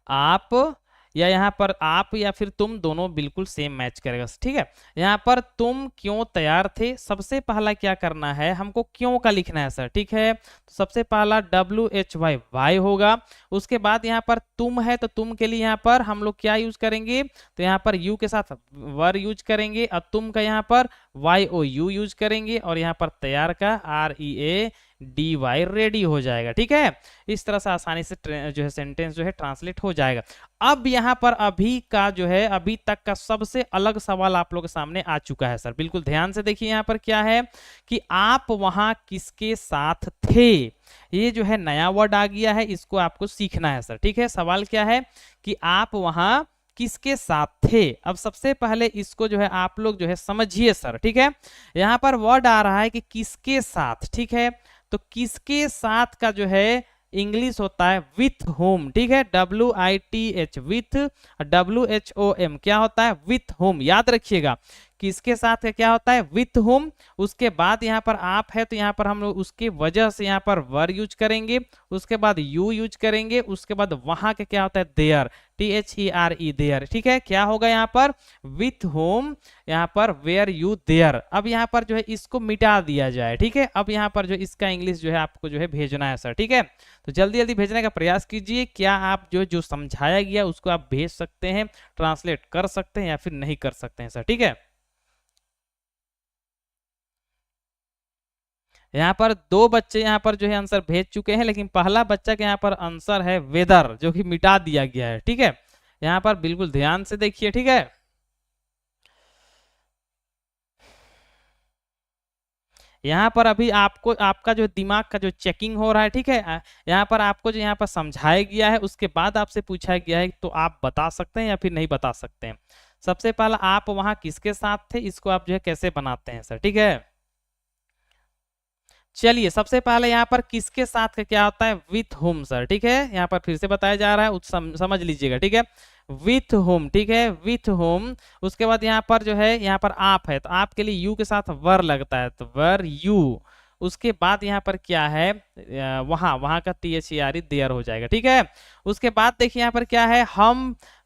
आप या यहाँ पर आप या फिर तुम दोनों बिल्कुल सेम मैच करेगा, ठीक है। यहाँ पर तुम क्यों तैयार थे, सबसे पहला क्या करना है, हमको क्यों का लिखना है सर, ठीक है। तो सबसे पहला WHY वाई होगा। उसके बाद यहाँ पर तुम है, तो तुम के लिए यहाँ पर हम लोग क्या यूज करेंगे, तो यहाँ पर यू के साथ वर यूज करेंगे, और तुम का यहाँ पर YOU यूज करेंगे, और यहाँ पर तैयार का READY रेडी हो जाएगा, ठीक है। इस तरह से आसानी से जो है सेंटेंस जो है ट्रांसलेट हो जाएगा। अब यहाँ पर अभी का जो है अभी तक का सबसे अलग सवाल आप लोगों के सामने आ चुका है सर, बिल्कुल ध्यान से देखिए। यहाँ पर क्या है कि आप वहां किसके साथ थे, ये जो है नया वर्ड आ गया है, इसको आपको सीखना है सर, ठीक है। सवाल क्या है कि आप वहां किसके साथ थे। अब सबसे पहले इसको जो है आप लोग जो है समझिए सर, ठीक है। यहाँ पर वर्ड आ रहा है कि किसके साथ, ठीक है। तो किसके साथ का जो है इंग्लिश होता है विथ होम, ठीक है। WITH विथ, WHOM क्या होता है, विथ होम, याद रखिएगा। किसके साथ का क्या होता है, विथ होम। उसके बाद यहाँ पर आप है, तो यहाँ पर हम लोग उसकी वजह से यहाँ पर वर यूज करेंगे। उसके बाद यू यूज करेंगे। उसके बाद वहां के क्या होता है, देयर, THERE देयर, ठीक है। क्या होगा यहाँ पर, विथ होम, यहाँ पर वेयर यू देयर। अब यहाँ पर जो है इसको मिटा दिया जाए, ठीक है। अब यहाँ पर जो इसका इंग्लिश जो है आपको जो है भेजना है सर, ठीक है। तो जल्दी जल्दी भेजने का प्रयास कीजिए। क्या आप जो समझाया गया उसको आप भेज सकते हैं, ट्रांसलेट कर सकते हैं या फिर नहीं कर सकते हैं सर, ठीक है। यहाँ पर दो बच्चे यहाँ पर जो है आंसर भेज चुके हैं, लेकिन पहला बच्चा के यहाँ पर आंसर है वेदर, जो कि मिटा दिया गया है, ठीक है। यहाँ पर बिल्कुल ध्यान से देखिए, ठीक है। यहाँ पर अभी आपको आपका जो दिमाग का जो चेकिंग हो रहा है, ठीक है, यहाँ पर आपको जो यहाँ पर समझाया गया है उसके बाद आपसे पूछा गया है, तो आप बता सकते हैं या फिर नहीं बता सकते हैं। सबसे पहला आप वहां किसके साथ थे, इसको आप जो है कैसे बनाते हैं सर, ठीक है। चलिए सबसे पहले यहाँ पर किसके साथ का क्या होता है, विथ होम सर, ठीक है, यहाँ पर फिर से बताया जा रहा है, समझ लीजिएगा, ठीक है, विथ होम, ठीक है, विथ होम। उसके बाद यहाँ पर जो है यहाँ पर आप है, तो आपके लिए यू के साथ वर लगता है, तो वर यू। उसके बाद यहाँ पर क्या है, वहां वहां का THERE देयर हो जाएगा, ठीक है। उसके बाद देखिए यहाँ पर क्या है,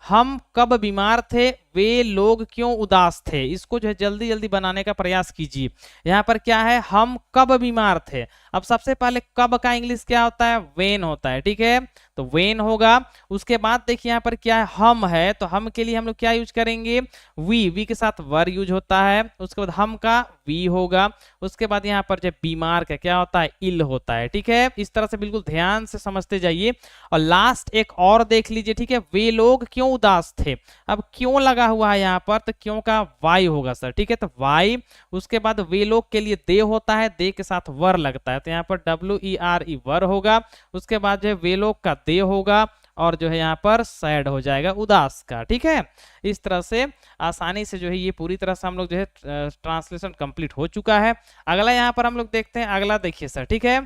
हम कब बीमार थे, वे लोग क्यों उदास थे, इसको जो है जल्दी जल्दी बनाने का प्रयास कीजिए। यहाँ पर क्या है, हम कब बीमार थे। अब सबसे पहले कब का इंग्लिश क्या होता है, वेन होता है, ठीक है, तो वेन होगा। उसके बाद देखिए यहाँ पर क्या है, हम है, तो हम के लिए हम लोग क्या यूज करेंगे, वी के साथ वर यूज होता है। उसके बाद हम का वी होगा। उसके बाद यहाँ पर जो बीमार का क्या होता है, इल होता है, ठीक है। इस तरह से बिल्कुल ध्यान से समझते जाइए। और लास्ट एक और देख लीजिए, ठीक है, वे लोग क्यों उदास थे। अब क्यों लगा हुआ है यहाँ पर, तो क्यों का वाई होगा सर, ठीक है, तो वाई। उसके बाद वे लोग के लिए दे होता है, दे के साथ वर लगता है, तो यहाँ पर WERE वर होगा। उसके बाद जो है वे लोग का दे होगा, और जो है यहाँ पर सैड हो जाएगा, उदास का, ठीक है। इस तरह से आसानी से जो है ये पूरी तरह से हम लोग जो है ट्रांसलेशन कंप्लीट हो चुका है। अगला यहाँ पर हम लोग देखते हैं, अगला देखिए सर, ठीक है,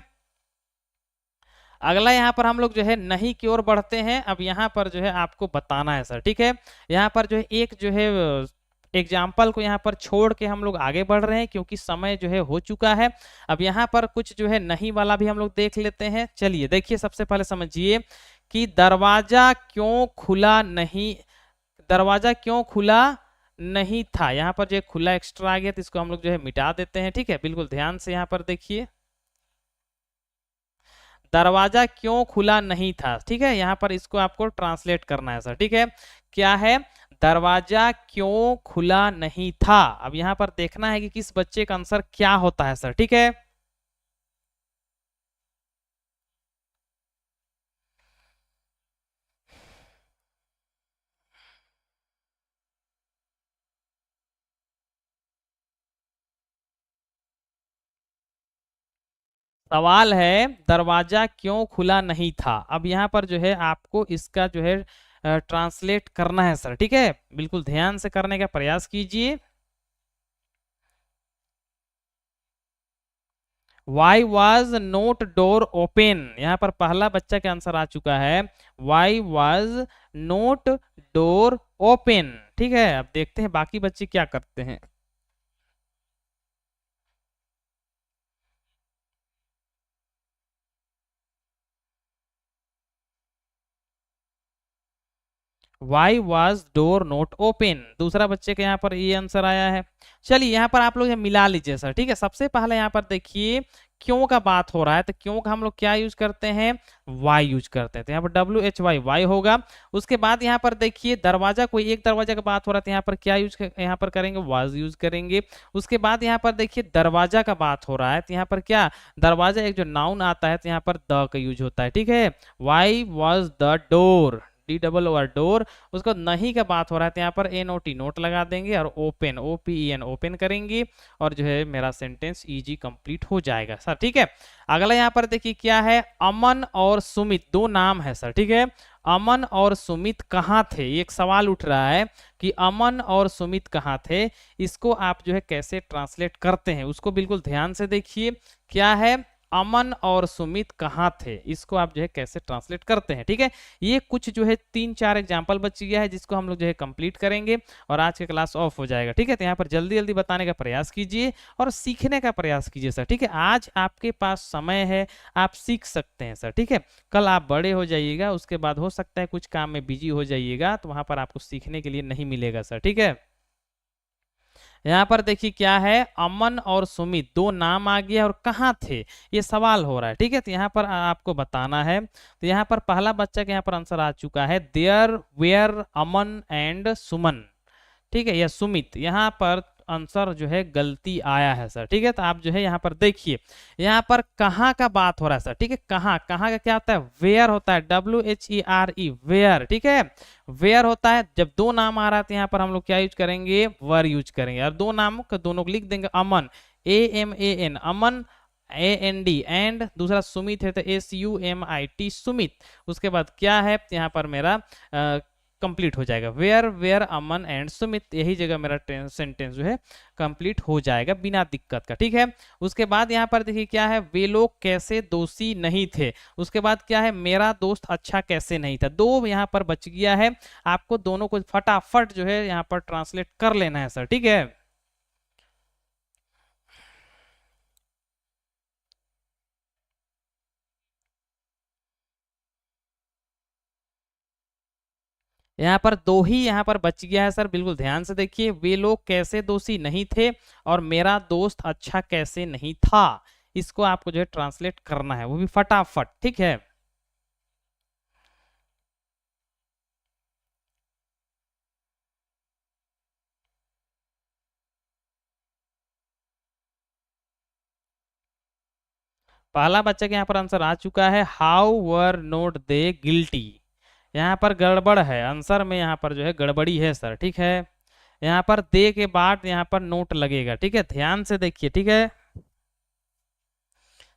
अगला यहाँ पर हम लोग जो है नहीं की ओर बढ़ते हैं। अब यहाँ पर जो है आपको बताना है सर, ठीक है, यहाँ पर जो है एक जो है एग्जाम्पल को यहाँ पर छोड़ के हम लोग आगे बढ़ रहे हैं, क्योंकि समय जो है हो चुका है। अब यहाँ पर कुछ जो है नहीं वाला भी हम लोग देख लेते हैं। चलिए देखिए, सबसे पहले समझिए कि दरवाजा क्यों खुला नहीं, दरवाजा क्यों खुला नहीं था। यहाँ पर जो खुला एक्स्ट्रा आ गया, तो इसको हम लोग जो है मिटा देते हैं, ठीक है, बिल्कुल ध्यान से यहाँ पर देखिए, दरवाजा क्यों खुला नहीं था, ठीक है। यहाँ पर इसको आपको ट्रांसलेट करना है सर, ठीक है, क्या है, दरवाजा क्यों खुला नहीं था। अब यहाँ पर देखना है कि किस बच्चे का आंसर क्या होता है सर, ठीक है। सवाल है दरवाजा क्यों खुला नहीं था। अब यहाँ पर जो है आपको इसका जो है ट्रांसलेट करना है सर, ठीक है, बिल्कुल ध्यान से करने का प्रयास कीजिए। Why was not door open, यहाँ पर पहला बच्चा का आंसर आ चुका है, why was not door open, ठीक है। अब देखते हैं बाकी बच्चे क्या करते हैं। Why was door note open, दूसरा बच्चे के यहाँ पर ये आंसर आया है। चलिए यहाँ पर आप लोग मिला लीजिए सर, ठीक है। सबसे पहले यहाँ पर देखिए क्यों का बात हो रहा है, तो क्यों का हम लोग क्या यूज करते हैं, वाई यूज करते हैं, तो यहाँ पर WHY वाई होगा। उसके बाद यहाँ पर देखिए दरवाजा, कोई एक दरवाजा का बात हो रहा है, तो यहाँ पर क्या यूज यहाँ पर करेंगे, वाज यूज करेंगे। उसके बाद यहाँ पर देखिए दरवाजा का बात हो रहा है, तो यहाँ पर क्या, दरवाजा एक जो नाउन आता है, तो यहाँ पर द का यूज होता है, ठीक है। Why was the door, DOOR door. उसको नहीं का बात हो रहा है, तो यहाँ पर NOT नोट लगा देंगे, और ओपन OPEN ओपन करेंगे, और जो है मेरा सेंटेंस इजी कंप्लीट हो जाएगा सर, ठीक है। अगला यहाँ पर देखिए क्या है, अमन और सुमित दो नाम है सर, ठीक है। अमन और सुमित कहाँ थे, एक सवाल उठ रहा है कि अमन और सुमित कहाँ थे, इसको आप जो है कैसे ट्रांसलेट करते हैं, उसको बिल्कुल ध्यान से देखिए। क्या है, अमन और सुमित कहाँ थे, इसको आप जो है कैसे ट्रांसलेट करते हैं, ठीक है। ये कुछ जो है 3-4 एग्जांपल बच गया है, जिसको हम लोग जो है कंप्लीट करेंगे, और आज का क्लास ऑफ हो जाएगा, ठीक है। तो यहाँ पर जल्दी जल्दी बताने का प्रयास कीजिए और सीखने का प्रयास कीजिए सर, ठीक है। आज आपके पास समय है, आप सीख सकते हैं सर, ठीक है। कल आप बड़े हो जाइएगा, उसके बाद हो सकता है कुछ काम में बिजी हो जाइएगा, तो वहां पर आपको सीखने के लिए नहीं मिलेगा सर, ठीक है। यहाँ पर देखिए क्या है, अमन और सुमित दो नाम आ गया, और कहाँ थे ये सवाल हो रहा है, ठीक है। तो यहाँ पर आपको बताना है, तो यहाँ पर पहला बच्चा के यहाँ पर आंसर आ चुका है, देयर वेयर अमन एंड सुमन, ठीक है, या सुमित। यहाँ पर आंसर जो है गलती आया है सर, ठीक है। तो आप जो है यहाँ पर देखिए, यहाँ पर कहाँ का बात हो रहा है सर, ठीक है। कहाँ, कहाँ का क्या होता है, वेयर होता है, WHERE वेयर, ठीक है। वेयर होता है, जब दो नाम आ रहा है, तो यहाँ पर हम लोग क्या यूज करेंगे, वर यूज करेंगे, और दो नामों का दोनों को लिख देंगे, अमन AMAN अमन, AND एंड, दूसरा सुमित है तो SUMIT सुमित। उसके बाद क्या है यहाँ पर मेरा कंप्लीट हो जाएगा, where where Aman and Sumit, यही जगह मेरा सेंटेंस जो है कंप्लीट हो जाएगा बिना दिक्कत का, ठीक है। उसके बाद यहाँ पर देखिए क्या है, वे लोग कैसे दोषी नहीं थे। उसके बाद क्या है, मेरा दोस्त अच्छा कैसे नहीं था। दो यहाँ पर बच गया है, आपको दोनों को फटाफट जो है यहाँ पर ट्रांसलेट कर लेना है सर, ठीक है। यहाँ पर दो ही यहाँ पर बच गया है सर, बिल्कुल ध्यान से देखिए, वे लोग कैसे दोषी नहीं थे और मेरा दोस्त अच्छा कैसे नहीं था। इसको आपको जो है ट्रांसलेट करना है, वो भी फटाफट, ठीक है। पहला बच्चा के यहाँ पर आंसर आ चुका है, how were note they guilty. यहाँ पर गड़बड़ है आंसर में, यहाँ पर जो है गड़बड़ी है सर, ठीक है। यहाँ पर दे के बाद यहाँ पर नोट लगेगा, ठीक है, ध्यान से देखिए, ठीक है।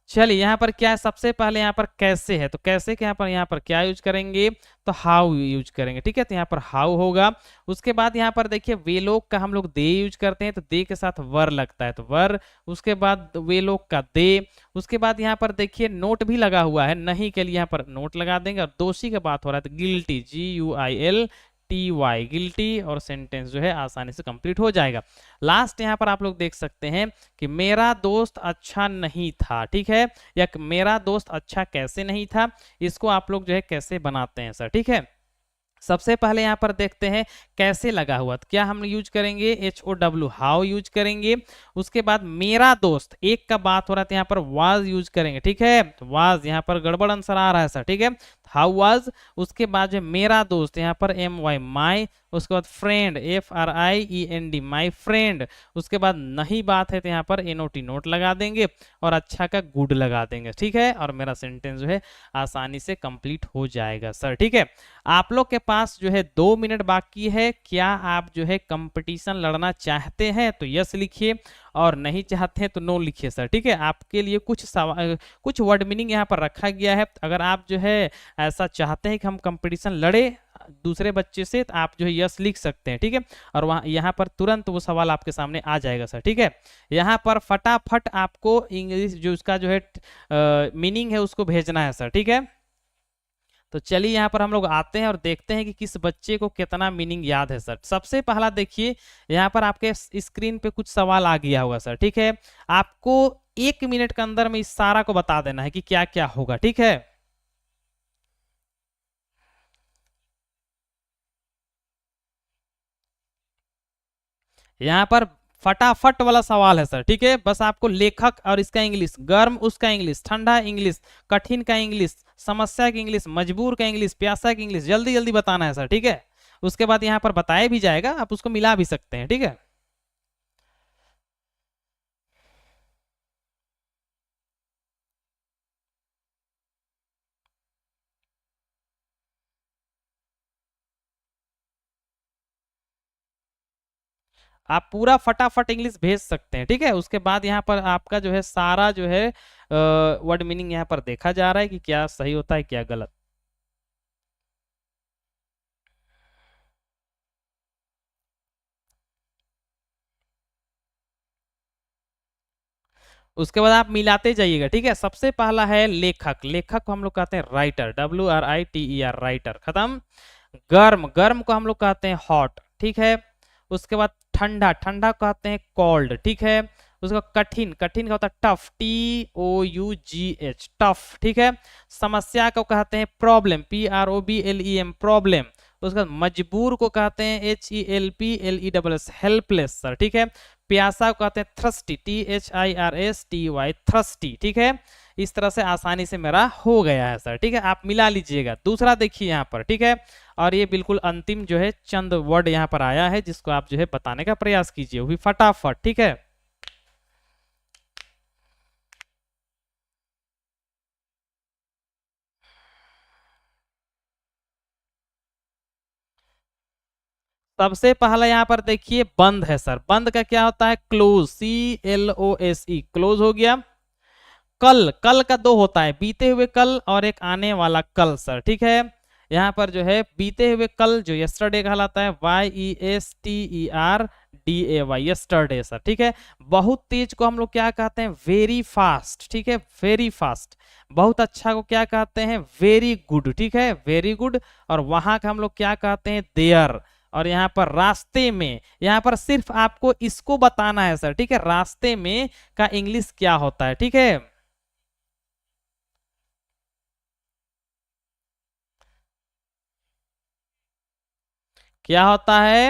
चलिए यहाँ पर क्या है, सबसे पहले यहाँ पर कैसे है, तो कैसे के यहाँ पर क्या यूज करेंगे, तो हाउ यूज करेंगे, ठीक है। तो यहाँ पर हाउ होगा। उसके बाद यहाँ पर देखिए वे लोग का हम लोग दे यूज करते हैं, तो दे के साथ वर लगता है तो वर। उसके बाद वे लोग का दे। उसके बाद यहाँ पर देखिए नोट भी लगा हुआ है, नहीं के लिए यहाँ पर नोट लगा देंगे, और दोषी का बात हो रहा है तो गिल्टी, GUILTY गिल्टी, और सेंटेंस जो है आसानी से कंप्लीट हो जाएगा। लास्ट यहाँ पर आप लोग देख सकते हैं कि मेरा दोस्त अच्छा नहीं था, ठीक है, या मेरा दोस्त अच्छा कैसे नहीं था, इसको आप लोग जो है कैसे बनाते हैं सर, ठीक है। सबसे पहले यहाँ पर देखते हैं कैसे लगा हुआ, तो क्या हम यूज करेंगे, HOW हाउ यूज करेंगे। उसके बाद मेरा दोस्त, एक का बात हो रहा था, यहाँ पर वाज यूज करेंगे, ठीक है। तो वाज यहाँ पर गड़बड़ आंसर आ रहा है सर, ठीक है, हाउ वाज। उसके बाद जो मेरा दोस्त, यहाँ पर MY माई। उसके बाद फ्रेंड, FRIEND माई फ्रेंड। उसके बाद नहीं बात है तो यहाँ पर NOT नोट लगा देंगे, और अच्छा का गुड लगा देंगे, ठीक है, और मेरा सेंटेंस जो है आसानी से कंप्लीट हो जाएगा सर, ठीक है। आप लोग के पास जो है 2 मिनट बाकी है, क्या आप जो है कंपटीशन लड़ना चाहते हैं तो यस लिखिए, और नहीं चाहते हैं तो नो लिखिए सर, ठीक है। आपके लिए कुछ सवाल, कुछ वर्ड मीनिंग यहाँ पर रखा गया है, अगर आप जो है ऐसा चाहते हैं कि हम कंपटीशन लड़े दूसरे बच्चे से, तो आप जो है यस लिख सकते हैं, ठीक है, और वहाँ यहाँ पर तुरंत वो सवाल आपके सामने आ जाएगा सर, ठीक है। यहाँ पर फटाफट आपको इंग्लिश जो उसका जो है मीनिंग है उसको भेजना है सर, ठीक है। तो चलिए यहाँ पर हम लोग आते हैं और देखते हैं कि किस बच्चे को कितना मीनिंग याद है सर। सबसे पहला देखिए, यहाँ पर आपके स्क्रीन पे कुछ सवाल आ गया होगा सर, ठीक है। आपको 1 मिनट के अंदर में इस सारा को बता देना है कि क्या क्या होगा, ठीक है। यहाँ पर फटाफट वाला सवाल है सर, ठीक है। बस आपको लेखक और इसका इंग्लिश, गर्म उसका इंग्लिश, ठंडा इंग्लिश, कठिन का इंग्लिश, समस्या की इंग्लिश, मजबूर का इंग्लिश, प्यासा की इंग्लिश, जल्दी जल्दी बताना है सर, ठीक है। उसके बाद यहाँ पर बताया भी जाएगा, आप उसको मिला भी सकते हैं, ठीक है। आप पूरा फटाफट इंग्लिश भेज सकते हैं, ठीक है। उसके बाद यहाँ पर आपका जो है सारा जो है वर्ड मीनिंग यहाँ पर देखा जा रहा है कि क्या सही होता है क्या गलत। उसके बाद आप मिलाते जाइएगा, ठीक है। सबसे पहला है लेखक, लेखक को हम लोग कहते हैं राइटर, WRITER राइटर, खत्म। गर्म, गर्म को हम लोग कहते हैं हॉट, ठीक है। उसके बाद ठंडा, ठंडा को कहते हैं कोल्ड, ठीक है। उसके बाद कठिन, कठिन का होता है टफ, TOUGH टफ, ठीक है। समस्या को कहते हैं प्रॉब्लम, PROBLEM प्रॉब्लम। उसके बाद मजबूर को कहते हैं HELPLESS हेल्पलेस सर, ठीक है। प्यासा को कहते हैं थ्रस्टी, THIRSTY थ्रस्टी, ठीक है। इस तरह से आसानी से मेरा हो गया है सर, ठीक है। आप मिला लीजिएगा। दूसरा देखिए यहाँ पर, ठीक है, और ये बिल्कुल अंतिम जो है चंद वर्ड यहाँ पर आया है जिसको आप जो है बताने का प्रयास कीजिए, वो भी फटाफट, ठीक है। सबसे पहला यहाँ पर देखिए बंद है सर, बंद का क्या होता है? क्लोज, CLOSE, क्लोज हो गया। कल, कल का दो होता है, बीते हुए कल और एक आने वाला कल सर, ठीक है। यहाँ पर जो है बीते हुए कल जो यस्टरडे कहलाता है, YESTERDAY, यस्टरडे सर, ठीक है। बहुत तेज को हम लोग क्या कहते हैं? वेरी फास्ट, ठीक है, वेरी फास्ट। बहुत अच्छा को क्या कहते हैं? वेरी गुड, ठीक है, वेरी गुड। और वहां का हम लोग क्या कहते हैं? देयर। और यहाँ पर रास्ते में, यहाँ पर सिर्फ आपको इसको बताना है सर, ठीक है, रास्ते में का इंग्लिश क्या होता है, ठीक है। क्या होता है?